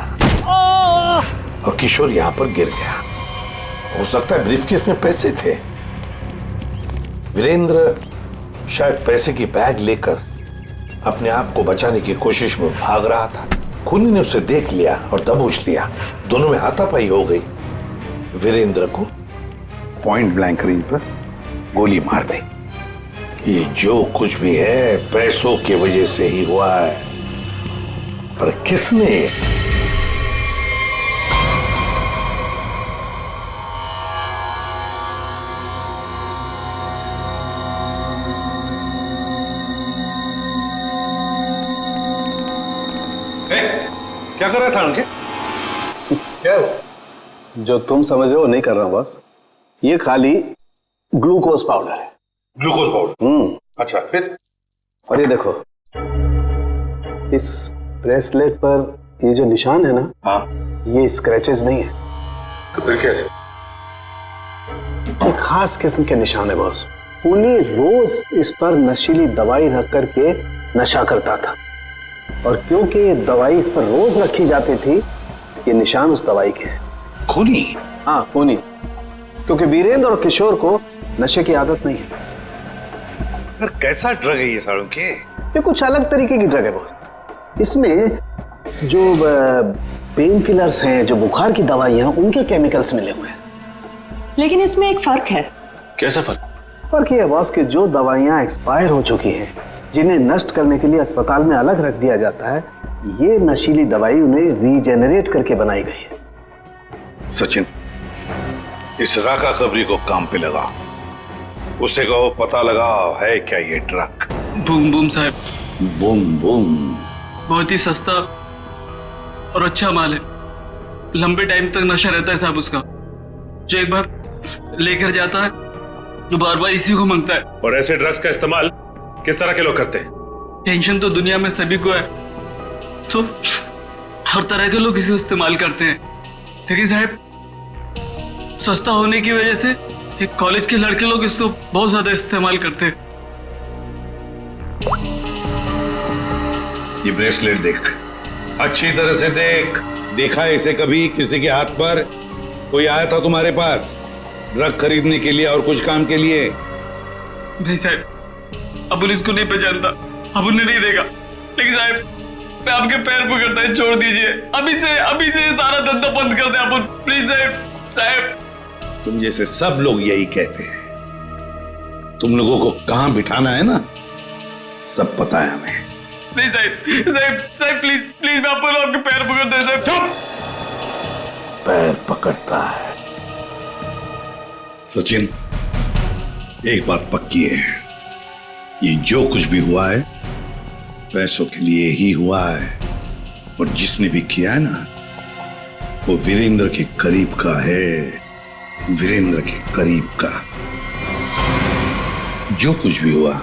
और किशोर यहां पर गिर गया। हो सकता है ब्रीफकेस में पैसे थे। वीरेंद्र शायद पैसे की बैग लेकर अपने आप को बचाने की कोशिश में भाग रहा था। खूनी ने उसे देख लिया और दबोच लिया। दोनों में हाथापाई हो गई। वीरेंद्र को पॉइंट ब्लैंक रेंज पर गोली मार दी। ये जो कुछ भी है पैसों की वजह से ही हुआ है, पर किसने? क्या कर रहा था उनके? क्या हो? जो तुम समझ रहे हो नहीं कर रहा हूं बॉस। ये खाली ग्लूकोज पाउडर है। Glucose powder? अच्छा, फिर? और ये देखो, इस ब्रेसलेट पर ये जो निशान है ना, हाँ, ये स्क्रैचेस नहीं है। तो फिर क्या है? एक खास किस्म के निशान है बॉस। खूनी रोज इस पर नशीली दवाई रख करके नशा करता था, और क्योंकि ये दवाई इस पर रोज रखी जाती थी, ये निशान उस दवाई के हैं। खूनी? हाँ, खूनी। क्योंकि वीरेंद्र और किशोर को नशे की आदत नहीं है। फिर कैसा ड्रग है ये साड़ू के? ये कुछ अलग तरीके की ड्रग है बॉस। इसमें जो पेन किलर्स हैं, जो बुखार की दवाइयां, उनके केमिकल्स मिले हुए हैं। लेकिन इसमें एक फर्क है। कैसा फर्क? फर्क ये है बॉस कि जो दवाइयां एक्सपायर हो चुकी हैं, जिन्हें नष्ट करने के लिए अस्पताल में अलग रख दिया जाता है, ये नशीली दवाई उन्हें रीजेनरेट करके बनाई गई है। सचिन, इस राका खबरी को काम पे लगा उसे कहो पता लगाओ है क्या ये ट्रक। बूम बूम साहब। बूम बूम बहुत ही सस्ता और अच्छा माल है। लंबे टाइम तक नशा रहता है साहब उसका। जो एक बार लेकर जाता है तो बार बार इसी को मांगता है। और ऐसे ड्रग्स का इस्तेमाल किस तरह के लोग करते हैं? टेंशन तो दुनिया में सभी को है, तो हर तरह के लोग इसे इस्तेमाल करते हैं। लेकिन साहब सस्ता होने की वजह से एक कॉलेज के लड़के लोग इसको बहुत ज्यादा इस्तेमाल करते हैं। ये ब्रेसलेट देख, अच्छी तरह से देख। देखा इसे कभी किसी के हाथ पर? कोई आया था तुम्हारे पास ड्रग खरीदने के लिए और कुछ काम के लिए? नहीं साहब, अबुल इसको नहीं पहचानता, अबुल ने नहीं देखा। लेकिन साहब मैं आपके पैर पकड़ता है, छोड़ दीजिए। अभी से सारा धंधा बंद कर दे अबुल, प्लीज साहब। साहब तुम जैसे सब लोग यही कहते हैं। तुम लोगों को कहां बिठाना है ना, सब पता है हमें। नहीं साहब प्लीज प्लीज, मैं आपके पैर पकड़ता है साहब। चुप! पैर पकड़ता है। सचिन, एक बात पक्की है, ये जो कुछ भी हुआ है पैसों के लिए ही हुआ है। और जिसने भी किया है ना, वो वीरेंद्र के करीब का है, वीरेंद्र के करीब का। जो कुछ भी हुआ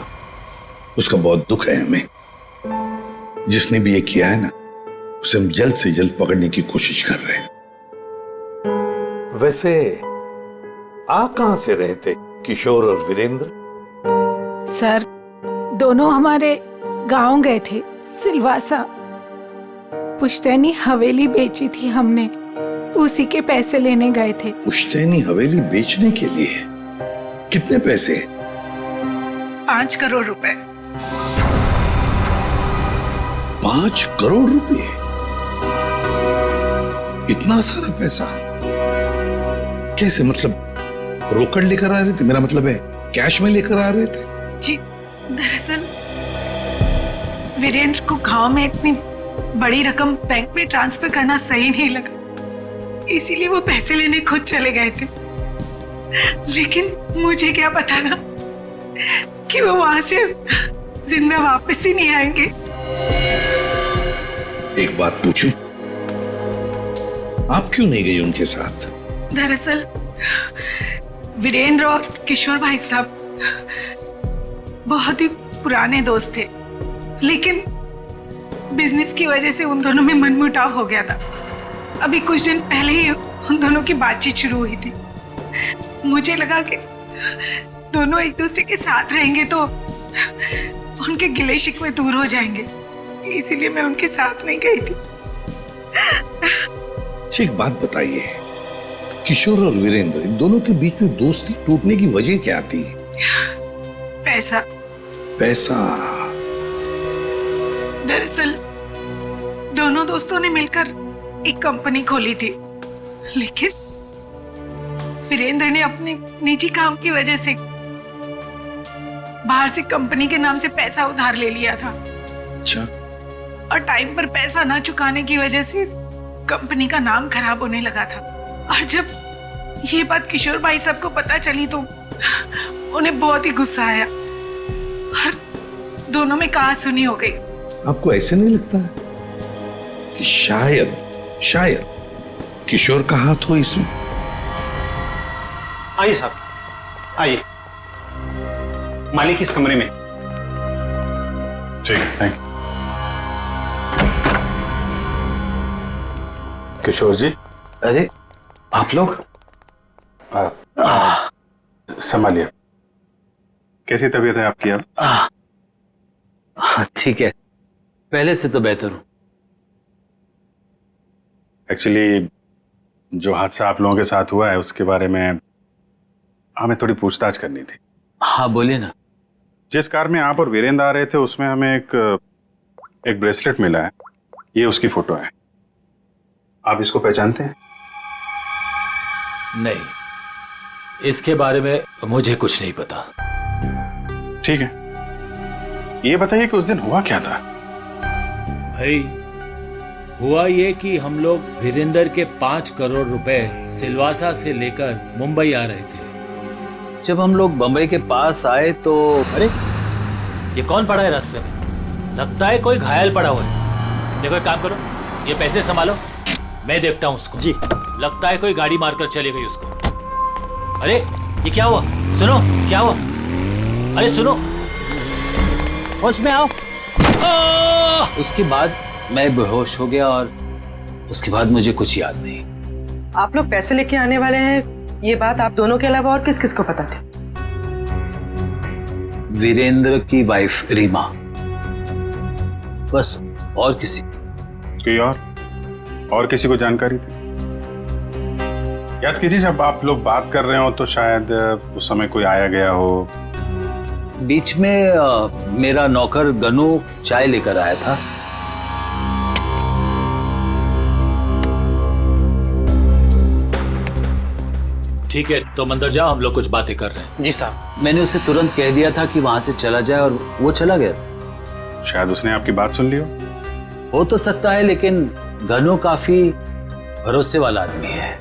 उसका बहुत दुख है हमें। जिसने भी ये किया है ना, उसे हम जल्द से जल्द पकड़ने की कोशिश कर रहे हैं। वैसे आ कहां से रहते किशोर और वीरेंद्र? सर दोनों हमारे गांव गए थे, सिलवासा। पुश्तैनी हवेली बेची थी हमने, उसी के पैसे लेने गए थे। पुश्तैनी हवेली बेचने के लिए? कितने पैसे? 5 करोड़ रुपए। 5 करोड़ रुपए? इतना सारा पैसा कैसे? मतलब रोकड़ लेकर आ रहे थे? मेरा मतलब है कैश में लेकर आ रहे थे? जी दरअसल वीरेंद्र को गांव में इतनी बड़ी रकम बैंक में ट्रांसफर करना सही नहीं लगा, इसीलिए वो पैसे लेने खुद चले गए थे। लेकिन मुझे क्या पता था कि वो वहां से जिंदा वापस ही नहीं आएंगे। एक बात पूछूं, आप क्यों नहीं गई उनके साथ? दरअसल वीरेंद्र और किशोर भाई साहब बहुत ही पुराने दोस्त थे, लेकिन बिजनेस की वजह से उन दोनों में मनमुटाव हो गया था। अभी कुछ दिन पहले ही उन दोनों की बातचीत शुरू हुई थी। मुझे लगा कि दोनों एक दूसरे के साथ रहेंगे तो उनके गिले शिकवे दूर हो जाएंगे, इसीलिए मैं उनके साथ नहीं गई थी। एक बात बताइए, किशोर और वीरेंद्र इन दोनों के बीच में दोस्ती टूटने की वजह क्या थी? पैसा। पैसा? दरअसल दोनों दोस्तों ने मिलकर एक कंपनी खोली थी, लेकिन वीरेंद्र ने अपने निजी काम की वजह से बाहर से कंपनी के नाम से पैसा उधार ले लिया था। अच्छा। और टाइम पर पैसा ना चुकाने की वजह से कंपनी का नाम खराब होने लगा था। और जब ये बात किशोर भाई साहब को पता चली तो उन्हें बहुत ही गुस्सा आया और दोनों में कहा-सुनी हो गई। आपको ऐसे नहीं लगता है कि शायद किशोर का हाथ हो इसमें? आइए साहब, आइए। मालिक इस कमरे में। ठीक है, थैंक यू। किशोर जी। अरे आप लोग? संभालिए। कैसी तबीयत है आपकी अब? ठीक है, पहले से तो बेहतर हूं। एक्चुअली जो हादसा आप लोगों के साथ हुआ है उसके बारे में हमें थोड़ी पूछताछ करनी थी। हाँ बोलिए ना। जिस कार में आप और वीरेंद्र आ रहे थे उसमें हमें एक ब्रेसलेट मिला है, ये उसकी फोटो है। आप इसको पहचानते हैं? नहीं, इसके बारे में मुझे कुछ नहीं पता। ठीक है, ये बताइए कि उस दिन हुआ क्या था? भाई हुआ ये कि हम लोग वीरेंद्र के 5 करोड़ रुपए सिलवासा से लेकर मुंबई आ रहे थे। जब हम लोग बम्बई के पास आए तो अरे ये कौन पड़ा है रास्ते में? लगता है कोई घायल पड़ा हुआ है। देखो एक काम करो, ये पैसे संभालो, मैं देखता हूँ उसको। जी। लगता है कोई गाड़ी मारकर चली गई उसको। अरे ये क्या हुआ? सुनो, क्या हुआ? अरे सुनो, होश में आओ। उसके बाद मैं बेहोश हो गया और उसके बाद मुझे कुछ याद नहीं। आप लोग पैसे लेके आने वाले हैं, ये बात आप दोनों के अलावा और किस किस को पता थी? वीरेंद्र की वाइफ रीमा, बस, और किसी? कोई और किसी को जानकारी थी? याद कीजिए, जब आप लोग बात कर रहे हो तो शायद उस समय कोई आया गया हो। बीच में मेरा नौकर गनू चाय लेकर आया था। ठीक है, तुम अंदर जाओ, हम लोग कुछ बातें कर रहे हैं। जी साहब। मैंने उसे तुरंत कह दिया था कि वहां से चला जाए और वो चला गया। शायद उसने आपकी बात सुन ली हो तो सकता है, लेकिन गनू काफी भरोसे वाला आदमी है।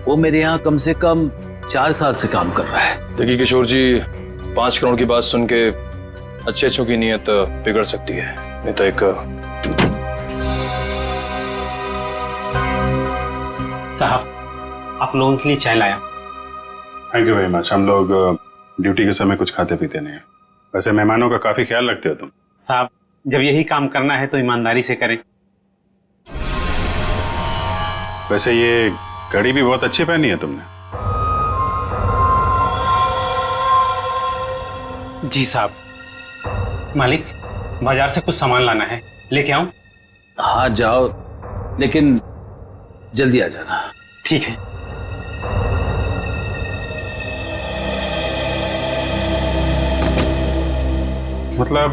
वो मेरे यहाँ कम से कम 4 साल से काम कर रहा है। देखिए किशोर जी, 5 करोड़ की बात सुन के अच्छे की नीयत बिगड़ सकती है। नहीं तो एक साहब, आप लोगों के लिए चाय लाया। Thank you very much. हम लोग ड्यूटी के समय कुछ खाते पीते नहीं हैं। वैसे मेहमानों का काफी ख्याल रखते हो तुम। साहब, जब यही काम करना है तो ईमानदारी से करें। वैसे ये घड़ी भी बहुत अच्छी पहनी है तुमने। जी साहब। मालिक, बाजार से कुछ सामान लाना है, लेके आऊं? हाँ जाओ, लेकिन जल्दी आ जाना। ठीक है। मतलब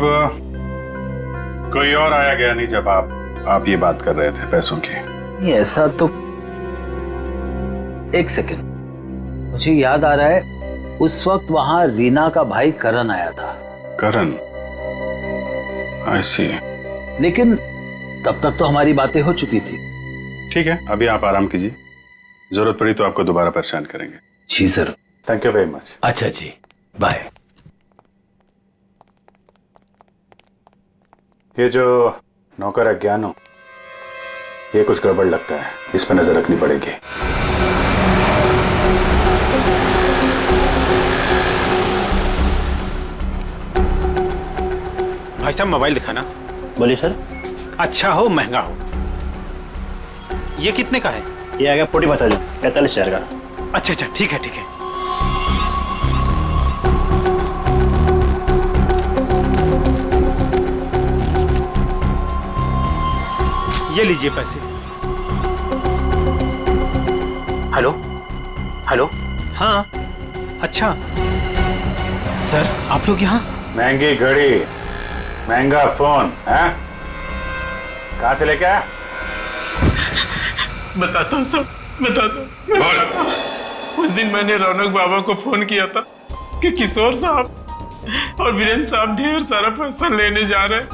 कोई और आया गया नहीं जब आप ये बात कर रहे थे पैसों की? ऐसा तो, एक सेकंड, मुझे याद आ रहा है, उस वक्त वहां रीना का भाई करण आया था। करण? आई सी। लेकिन तब तक तो हमारी बातें हो चुकी थी। ठीक है, अभी आप आराम कीजिए, जरूरत पड़ी तो आपको दोबारा परेशान करेंगे। जी sir. Thank you very much. अच्छा जी, बाय। ये जो नौकर है ज्ञानो, ये कुछ गड़बड़ लगता है, इस पर नजर रखनी पड़ेगी। भाई साहब, मोबाइल दिखाना। बोलिए सर। अच्छा हो महंगा हो। ये कितने का है? ये आ गया 45,000 का। अच्छा अच्छा, ठीक है ठीक है। ये लीजिए पैसे। Hello hello. हाँ, अच्छा सर, आप लोग यहाँ? महंगी घड़ी, महंगा फोन है, कहाँ से लेके आया? बताता हूँ सब, बताता हूँ। उस दिन मैंने रौनक बाबा को फोन किया था कि किशोर साहब और वीरेंद्र साहब ढेर सारा पैसा लेने जा रहे हैं।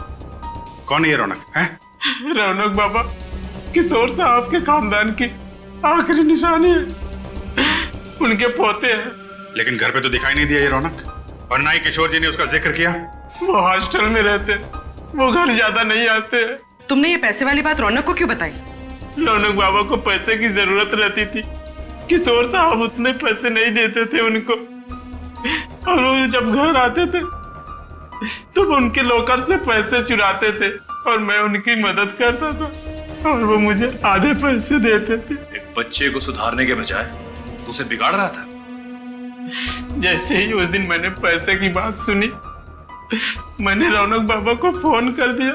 कौन है ये रौनक? है रौनक बाबा किशोर साहब के खानदान की आखिरी निशानी है, उनके पोते हैं। लेकिन घर पे तो दिखाई नहीं दिया ये रौनक, और ना ही किशोर जी ने उसका जिक्र किया। वो हॉस्टल में रहते, वो घर ज्यादा नहीं आते। तुमने ये पैसे वाली बात रौनक को क्यों बताई? रौनक बाबा को पैसे की जरूरत रहती थी, किशोर साहब उतने पैसे नहीं देते थे उनको, और वो जब घर आते थे तो वो उनके लॉकर से पैसे चुराते थे और मैं उनकी मदद करता था और वो मुझे आधे पैसे देते थे। एक बच्चे को सुधारने के बजाय तू उसे बिगाड़ रहा था। जैसे ही उस दिन मैंने पैसे की बात सुनी, मैंने रौनक बाबा को फोन कर दिया।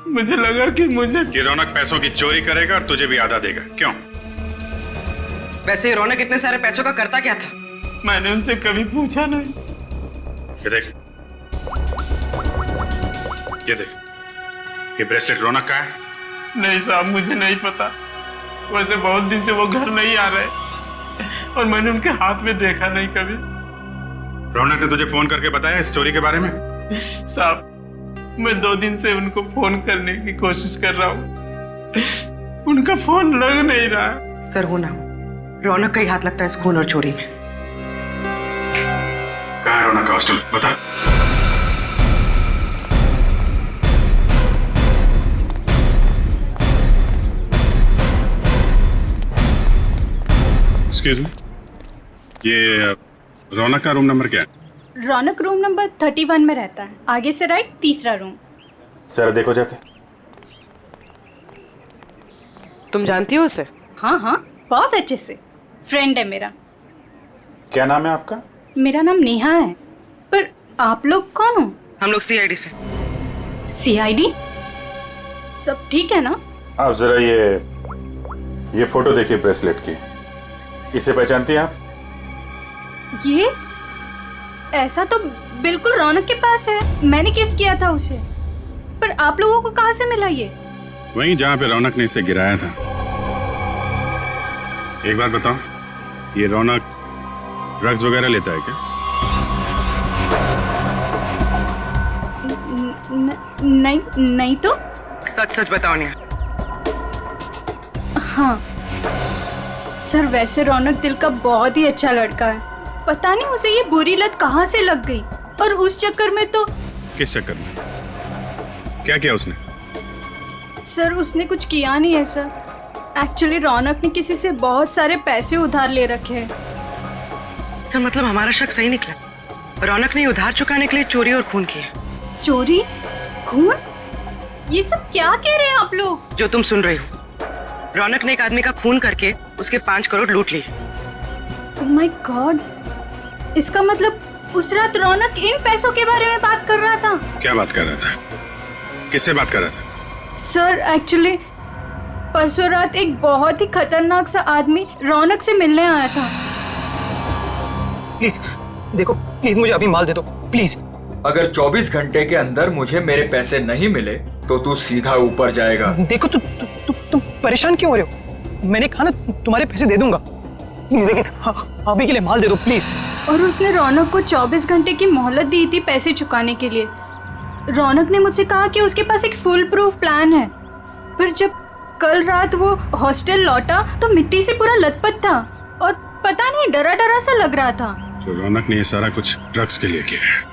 मुझे लगा कि रौनक पैसों की चोरी करेगा और तुझे भी आधा देगा। क्यों? वैसे रौनक इतने सारे पैसों का करता क्या था? मैंने उनसे कभी पूछा नहीं। ये देख, ये देख, ये ब्रेसलेट रौनक का है? नहीं साहब, मुझे नहीं पता। वैसे बहुत दिन से वो घर नहीं आ रहे और मैंने उनके हाथ में देखा नहीं कभी। रौनक ने तुझे फोन करके बताया इस चोरी के बारे में? साहब, मैं 2 दिन से उनको फोन करने की कोशिश कर रहा हूँ, उनका फोन लग नहीं रहा। सर, हो ना, रौनक का ही हाथ लगता है इस खून और चोरी में। कहाँ है रौनक का हॉस्टल बता। एक्सक्यूज मी, ये रौनक का रूम नंबर क्या है? रौनक रूम नंबर 31 में रहता है, आगे से राइट, तीसरा रूम। जरा देखो जाके। तुम जानती हो उसे? हाँ हाँ, बहुत अच्छे से, फ्रेंड है मेरा। क्या नाम है आपका? मेरा नाम नेहा है। पर आप लोग कौन हो? हम लोग सीआईडी से। सीआईडी? सब ठीक है ना? आप जरा ये फोटो देखिए ब्रेसलेट की, इसे पहचानती हैं आप? ये ऐसा तो बिल्कुल रौनक के पास है, मैंने गिफ्ट किया था उसे। पर आप लोगों को कहाँ से मिला ये? वहीं जहाँ पे रौनक ने इसे गिराया था। एक बात बताओ, ये रौनक ड्रग्स वगैरह लेता है क्या? नहीं नहीं तो। सच सच बताओ नेहा। हाँ सर, वैसे रौनक दिल का बहुत ही अच्छा लड़का है। पता नहीं उसे ये बुरी लत कहाँ से लग गई, और उस चक्कर में तो। किस चक्कर में? क्या किया उसने? सर उसने कुछ किया नहीं है सर। एक्चुअली रौनक ने किसी से बहुत सारे पैसे उधार ले रखे हैं। सर मतलब हमारा शक सही निकला, रौनक ने उधार चुकाने के लिए चोरी और खून किया। चोरी? खून? ये सब क्या कह रहे हैं आप लोग? जो तुम सुन रही हो, रौनक ने एक आदमी का खून करके उसके 5 करोड़ लूट लिए। ओह माय गॉड, इसका मतलब उस रात रौनक इन पैसों के बारे में बात कर रहा था। क्या बात कर रहा था? किससे बात कर रहा था? सर एक्चुअली परसों रात एक बहुत ही खतरनाक सा आदमी रौनक से मिलने आया था। प्लीज देखो, प्लीज मुझे अभी माल दे दो प्लीज। अगर 24 घंटे के अंदर मुझे मेरे पैसे नहीं मिले तो तू सीधा ऊपर जाएगा। देखो तुम परेशान क्यों हो रहे हो? मैंने कहा ना तुम्हारे पैसे दे दूंगा, लेकिन अभी के लिए माल दे दो प्लीज। और उसने रौनक को 24 घंटे की मोहलत दी थी पैसे चुकाने के लिए। रौनक ने मुझसे कहा कि उसके पास एक फुल प्रूफ प्लान है, पर जब कल रात वो हॉस्टल लौटा तो मिट्टी से पूरा लथपथ था और पता नहीं डरा डरा सा लग रहा था। तो रौनक ने ये सारा कुछ ड्रग्स के लिए किया है।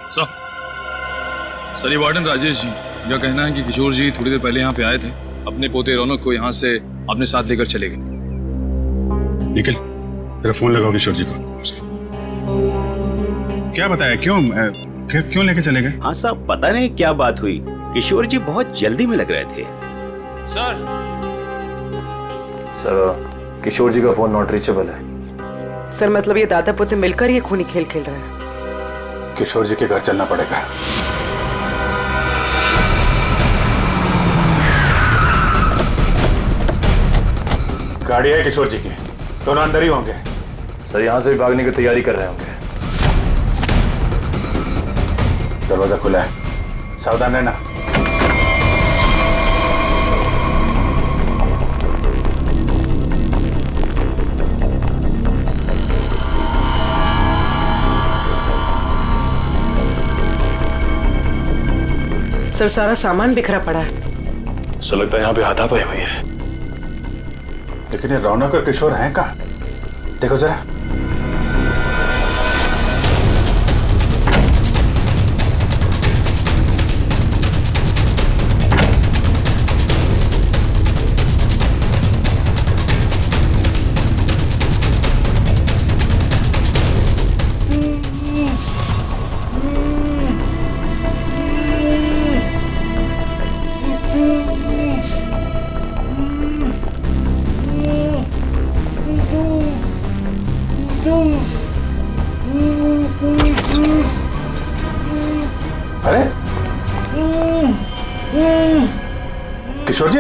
सर ये वार्डन राजेश जी का कहना है कि किशोर जी थोड़ी देर पहले यहाँ पे आए थे, अपने पोते रौनक को यहाँ से अपने साथ लेकर चले गए। निखिल, तेरा फोन लगाओ किशोर जी को। क्या बताया, क्यों लेके चले गए? हाँ साहब, पता नहीं क्या बात हुई, किशोर जी बहुत जल्दी में लग रहे थे। सर किशोर जी का फोन नॉट रीचेबल है। सर मतलब ये दादा पोते मिलकर ये खूनी खेल खेल रहे हैं। किशोर जी के घर चलना पड़ेगा। गाड़ी है किशोर जी की, दोनों अंदर ही होंगे। सर यहाँ से भी भागने की तैयारी कर रहे होंगे। दरवाजा खुला है, सावधान रहना। सर सारा सामान बिखरा पड़ा है। सर लगता है यहाँ पे हाथापाई हुई है। लेकिन ये रौनक और किशोर हैं कहाँ? देखो जरा। अरे किशोर जी,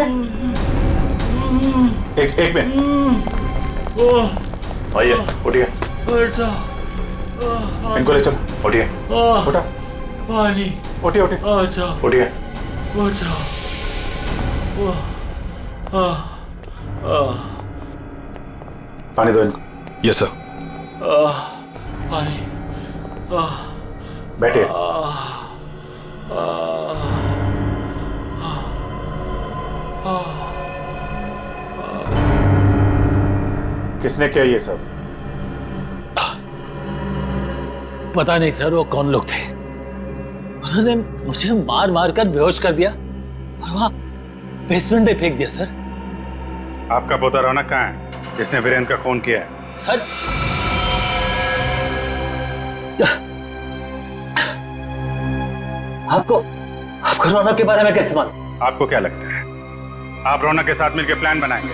एक मिनट, आइए उठिए, इनको ले चलो। उठिए, उठा, पानी, उठिए उठिए, उठिए। पानी दो इनको। Yes sir. पानी, बैठिए। किसने किया ये सब? पता नहीं सर वो कौन लोग थे। उन्होंने मुझे मार मार कर बेहोश कर दिया और वहां बेसमेंट में फेंक दिया सर। आपका पोता रौनक कहाँ है जिसने वीरेंद्र का खून किया है? सर आपको रौनक के बारे में कैसे मालूम? आपको क्या लगता है आप रौनक के साथ मिलकर प्लान बनाएंगे,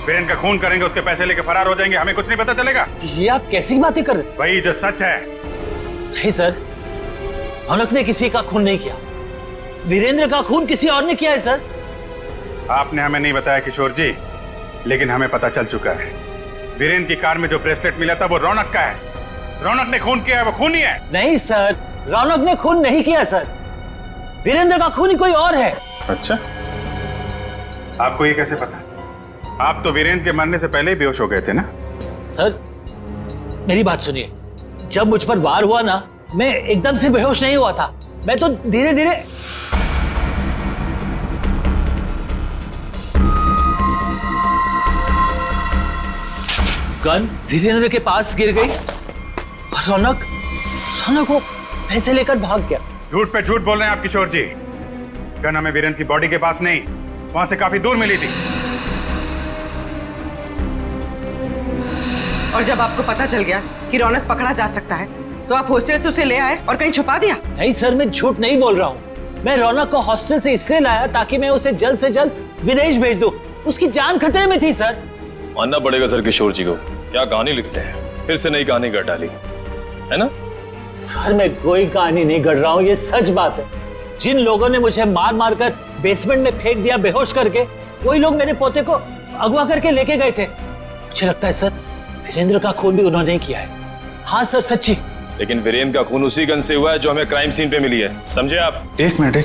वीरेंद्र का खून करेंगे, उसके पैसे लेके फरार हो जाएंगे, हमें कुछ नहीं पता चलेगा? ये आप कैसी बातें कर रहे हैं? वही जो सच है। नहीं सर, रौनक ने किसी का खून नहीं किया, वीरेंद्र का खून किसी और ने किया है सर। आपने हमें नहीं बताया किशोर जी, लेकिन हमें पता चल चुका है वीरेंद्र की कार में जो ब्रेसलेट मिला था वो रौनक का है। रौनक ने खून किया है, वो खूनी है। नहीं सर, रौनक ने खून नहीं किया सर, वीरेंद्र का खूनी कोई और है। अच्छा, आपको ये कैसे पता? आप तो वीरेंद्र के मरने से पहले ही बेहोश हो गए थे ना? सर मेरी बात सुनिए, जब मुझ पर वार हुआ ना, मैं एकदम से बेहोश नहीं हुआ था, मैं तो धीरे धीरे। गन वीरेंद्र के पास गिर गई और रौनक वो पैसे लेकर भाग गया। झूठ पे झूठ बोल रहे हैं आप किशोर जी। गन हमें वीरेंद्र की बॉडी के पास नहीं, वहां से काफी दूर मिली थी। और जब आपको पता चल गया कि रौनक पकड़ा जा सकता है तो आप हॉस्टल से उसे ले आए और कहीं छुपा दिया? नहीं सर, मैं झूठ नहीं बोल रहा हूँ। मैं रौनक को हॉस्टल से इसलिए लाया ताकि मैं उसे जल्द से जल्द विदेश भेज दूं। उसकी जान खतरे में थी सर। मानना पड़ेगा सर किशोर जी को, क्या कहानी लिखते हैं, फिर से नई कहानी गढ़ डाली है ना? सर मैं कोई कहानी नहीं गढ़ रहा हूँ, ये सच बात है। जिन लोगों ने मुझे मार मार कर बेसमेंट में फेंक दिया बेहोश करके, वही लोग मेरे पोते को अगवा करके लेके गए थे। मुझे लगता है सर वीरेंद्र का खून भी उन्होंने किया है। हाँ सर सच्ची। लेकिन वीरेंद्र का खून उसी गन से हुआ है जो हमें क्राइम सीन पे मिली है, समझे आप? एक मिनट,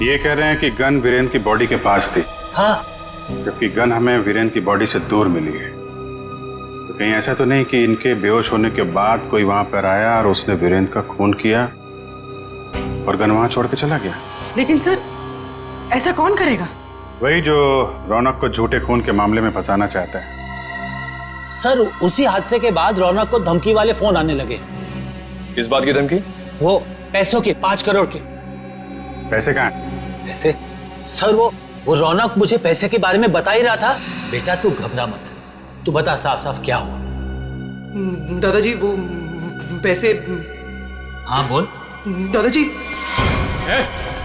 ये कह रहे हैं कि गन वीरेंद्र की बॉडी के पास थी। हाँ, जबकि गन हमें वीरेंद्र की बॉडी से दूर मिली है। तो कहीं ऐसा तो नहीं कि इनके बेहोश होने के बाद कोई वहां पर आया और उसने वीरेंद्र का खून किया और गन वहां छोड़ के चला गया? लेकिन सर ऐसा कौन करेगा? वही जो रौनक को झूठे खून के मामले में फंसाना चाहता है। सर उसी हादसे के बाद रौनक को धमकी वाले फोन आने लगे। किस बात की धमकी? वो पैसों की, 5 करोड़ की। पैसे कहाँ हैं? पैसे? सर वो रौनक मुझे पैसे के बारे में बता ही रहा था। बेटा तू घबरा मत, तू बता साफ साफ क्या हुआ। दादाजी वो पैसे। हाँ बोल। दादाजी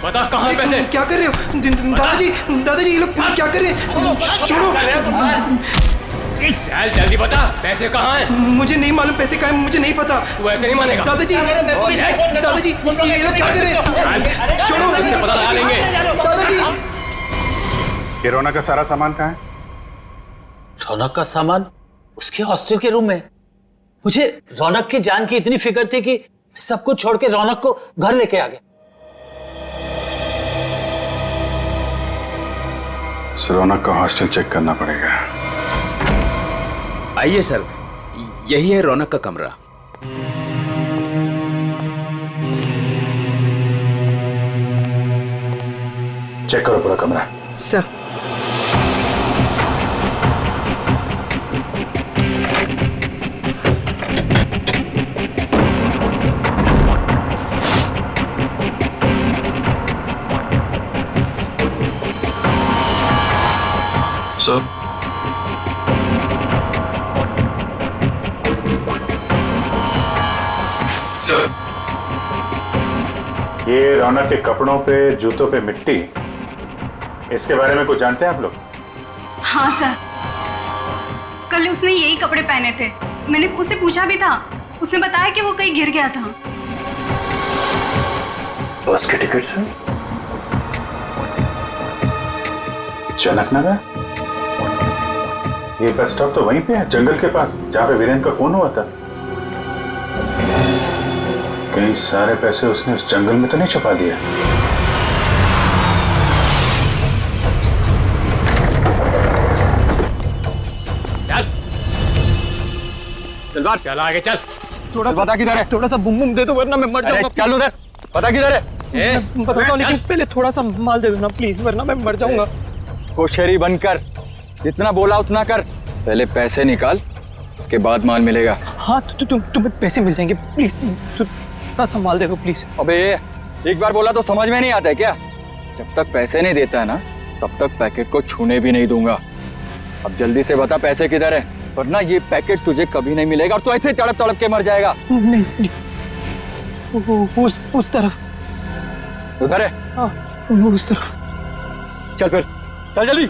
बता कहाँ है पैसे? क्या कर रहे हो दादाजी ये लोग क्या कर रहे हैं? छोड़ो, चल जल्दी बता पैसे कहाँ हैं? मुझे नहीं मालूम पैसे कहाँ हैं, मुझे नहीं पता। तू ऐसे नहीं मानेगा। दादाजी ये लोग क्या कर रहे हैं? छोड़ो, उससे पता लगा लेंगे। दादाजी ये रौनक का सारा सामान कहाँ है? रौनक का सामान उसके हॉस्टल के रूम में। मुझे रौनक की जान की इतनी फिक्र थी कि सब कुछ छोड़ के रौनक को घर लेके आ गया। रौनक का हॉस्टल चेक करना पड़ेगा। आइए सर, यही है रौनक का कमरा। चेक करो पूरा कमरा। सर सर ये रौनक के कपड़ों पे, जूतों पे मिट्टी, इसके बारे में कुछ जानते हैं आप लोग? हाँ सर, कल उसने यही कपड़े पहने थे। मैंने उससे पूछा भी था, उसने बताया कि वो कहीं गिर गया था। बस के टिकट से जनक नगर? ये बस स्टॉप तो वहीं पे है, जंगल के पास, जहां पे वीरेंद्र का खून हुआ था। कहीं सारे पैसे उसने उस जंगल में तो नहीं छुपा दिया? चल बाहर, चल आगे चल। थोड़ा सा पता किधर है? थोड़ा सा बुम बुम दे दो वरना मैं मर जाऊंगा। चल उधर, पता किधर है? मैं बताता हूँ, लेकिन पहले थोड़ा सा माल दे दो ना प्लीज, वरना मैं मर जाऊंगा। होशियारी बनकर जितना बोला उतना कर। पहले पैसे निकाल, उसके बाद माल मिलेगा। हाँ तुम्हें पैसे मिल जाएंगे प्लीज, तू थोड़ा संभाल दे दो प्लीज। अबे एक बार बोला तो समझ में नहीं आता है क्या? जब तक पैसे नहीं देता है ना तब तक पैकेट को छूने भी नहीं दूंगा। अब जल्दी से बता पैसे किधर है, वरना ये पैकेट तुझे कभी नहीं मिलेगा और तू ऐसे तड़प तड़प के मर जाएगा। नहीं, उस तरफ। उधर है? हाँ, उस तरफ। चल फिर, चल जल्दी।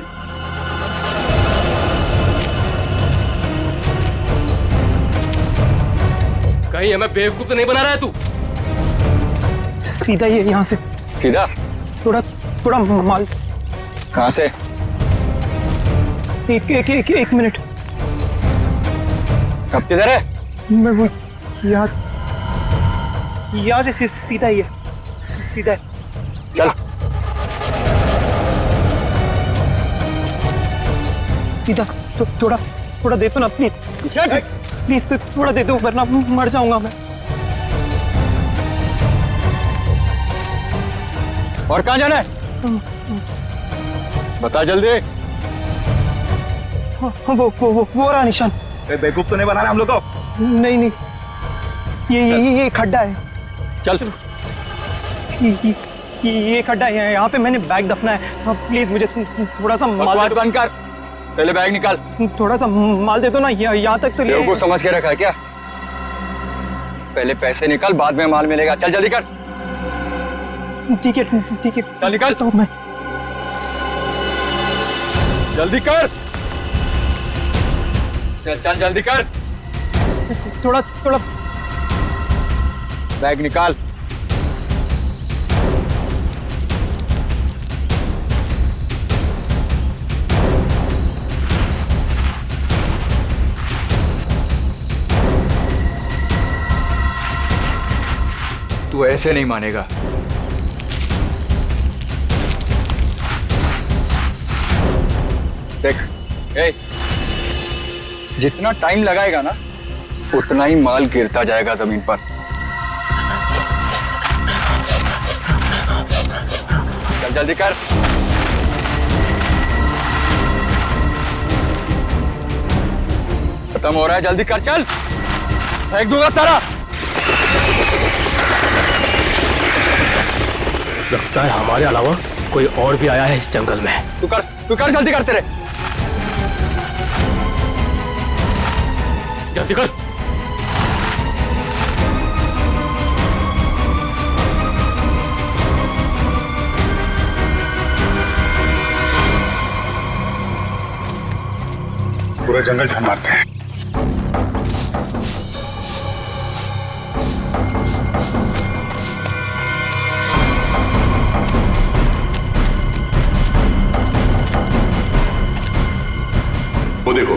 कहीं हमें बेवकूफ तो नहीं बना रहा है तू? सीधा ये यहाँ से। सीधा? थोड़ा माल। कहाँ से? एक मिनट। कब किधर है? मैं वो यहाँ से सीधा ही है, सीधा है। चल सीधा। तो थोड़ा दे दो ना प्लीज, प्लीज तो थोड़ा दे दो वरना मर जाऊंगा मैं। और कहाँ जाना है? बता जल्दी। वो रहा निशान। बेवकूफ तो नहीं बना रहा हम लोग को? नहीं, ये खड्डा है। चल। ये खड्डा है, यहाँ पे मैंने बैग दफना है। प्लीज मुझे थोड़ा सा माल बंद कर, पहले बैग निकाल। थोड़ा सा माल दे दो ना, यहाँ तक तो ले। बेवकूफ समझ के रखा है क्या? पहले पैसे निकाल, बाद में माल मिलेगा। चल जल्दी कर। ठीक है चल निकाल। तो मैं जल्दी कर। चल जल्दी कर। थोड़ा बैग निकाल। तू ऐसे नहीं मानेगा। देख, जितना टाइम लगाएगा ना उतना ही माल गिरता जाएगा जमीन पर। चल जल्दी कर। खत्म हो रहा है, जल्दी कर। चल, फेंक दूंगा सारा। लगता है हमारे अलावा कोई और भी आया है इस जंगल में। तू कर जल्दी कर। तेरे जल्दी कर। पूरा जंगल झाड़ मारते हैं। वो देखो,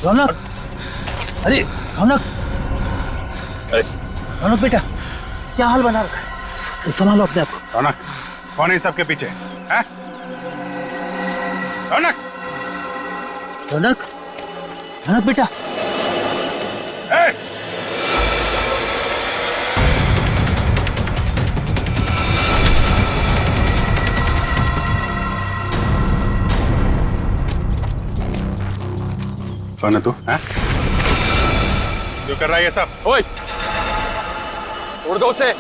रौनक, अरे रौनक बेटा, क्या हाल बना रखा है? संभालो अपने आप को। रौनक, कौन है इन सबके पीछे? हैं? रौनक बेटा। कौन है तू? हैं? जो कर रहा है ये सब? ओए, उड़ दो उसे,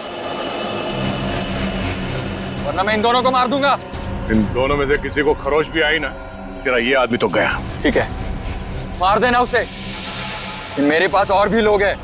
वरना मैं इन दोनों को मार दूंगा। इन दोनों में से किसी को खरोच भी आई ना, तेरा ये आदमी तो गया। ठीक है, मार देना उसे। मेरे पास और भी लोग हैं।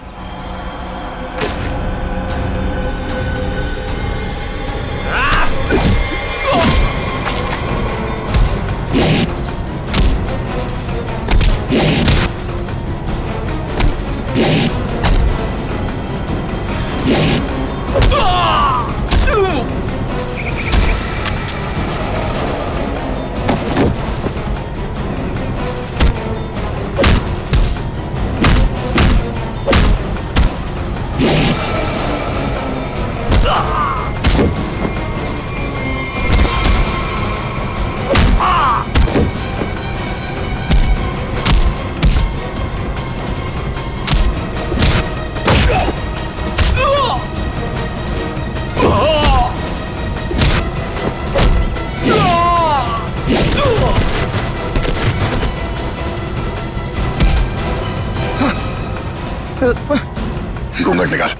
घूंघट निकाल,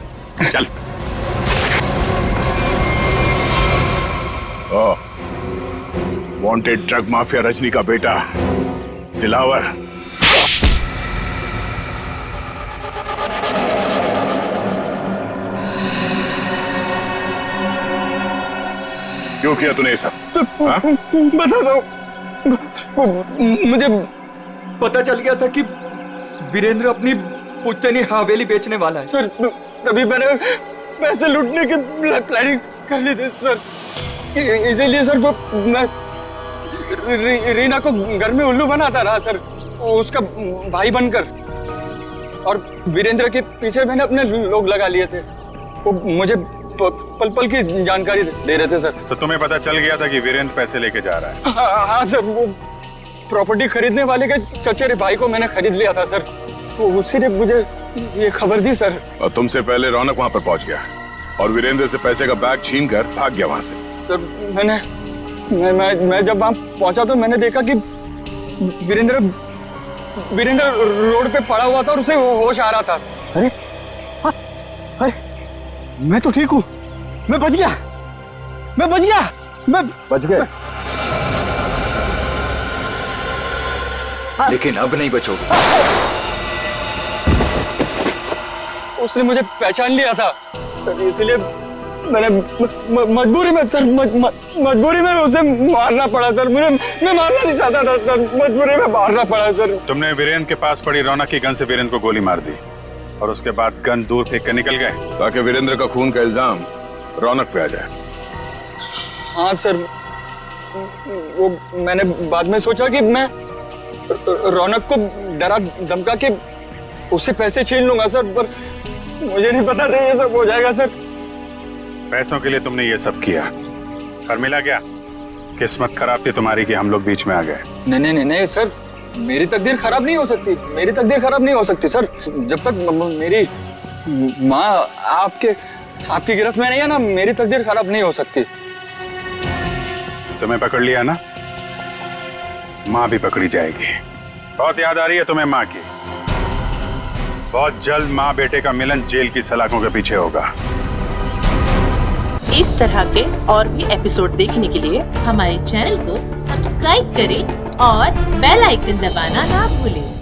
चल। वांटेड ड्रग माफिया रजनी का बेटा दिलावर। क्यों किया तूने ये सब? बता दो, मुझे पता चल गया था कि वीरेंद्र अपनी पुश्तैनी हवेली बेचने वाला है सर। तभी मैंने पैसे लूटने की प्लानिंग कर ली थी सर। इसीलिए सर मैं रीना को घर में उल्लू बनाता रहा सर, उसका भाई बनकर। और वीरेंद्र के पीछे मैंने अपने लोग लगा लिए थे, वो मुझे पल पल की जानकारी दे रहे थे सर। तो तुम्हें पता चल गया था कि वीरेंद्र पैसे लेके जा रहा है? हाँ सर, वो प्रॉपर्टी खरीदने वाले के चचेरे भाई को मैंने खरीद लिया था सर, तो उसी ने मुझे ये खबर दी सर। और तुमसे पहले रौनक वहां पर पहुंच गया और वीरेंद्र से पैसे का बैग छीन कर भाग गया वहां से। सर मैं जब वहां पहुंचा तो मैंने देखा कि वीरेंद्र रोड पे पड़ा हुआ था और उसे होश आ रहा था। अरे अरे मैं तो ठीक हूँ, मैं बच गया, मैं बच गया। लेकिन अब नहीं बचोगे। उसने मुझे पहचान लिया था, इसलिए मैंने मजबूरी में सर मजबूरी में उसे मारना पड़ा सर। मैं मारना नहीं चाहता था सर, मजबूरी में मारना पड़ा सर। तुमने वीरेंद्र के पास पड़ी रौनक की गन से वीरेंद्र को गोली मार दी और उसके बाद गन दूर फेंक कर निकल गए ताकि वीरेंद्र का खून का इल्जाम रौनक पे आ जाए। हाँ सर, वो मैंने बाद में सोचा कि मैं रौनक को डरा धमका के उससे पैसे छीन लूंगा सर, पर मुझे नहीं पता था ये सब हो जाएगा सर। पैसों के लिए तुमने ये सब किया, और मिला क्या? किस्मत खराब थी तुम्हारी कि हम लोग बीच में आ गए। नहीं सर, मेरी तकदीर खराब नहीं हो सकती, मेरी तकदीर खराब नहीं हो सकती सर। जब तक मेरी माँ आपकी गिरफ्त में नहीं है ना, मेरी तकदीर खराब नहीं हो सकती। तुम्हें पकड़ लिया ना, माँ भी पकड़ी जाएगी। बहुत याद आ रही है तुम्हें माँ की। बहुत जल्द माँ बेटे का मिलन जेल की सलाखों के पीछे होगा। इस तरह के और भी एपिसोड देखने के लिए हमारे चैनल को सब्सक्राइब करें और बेल आइकन दबाना ना भूलें।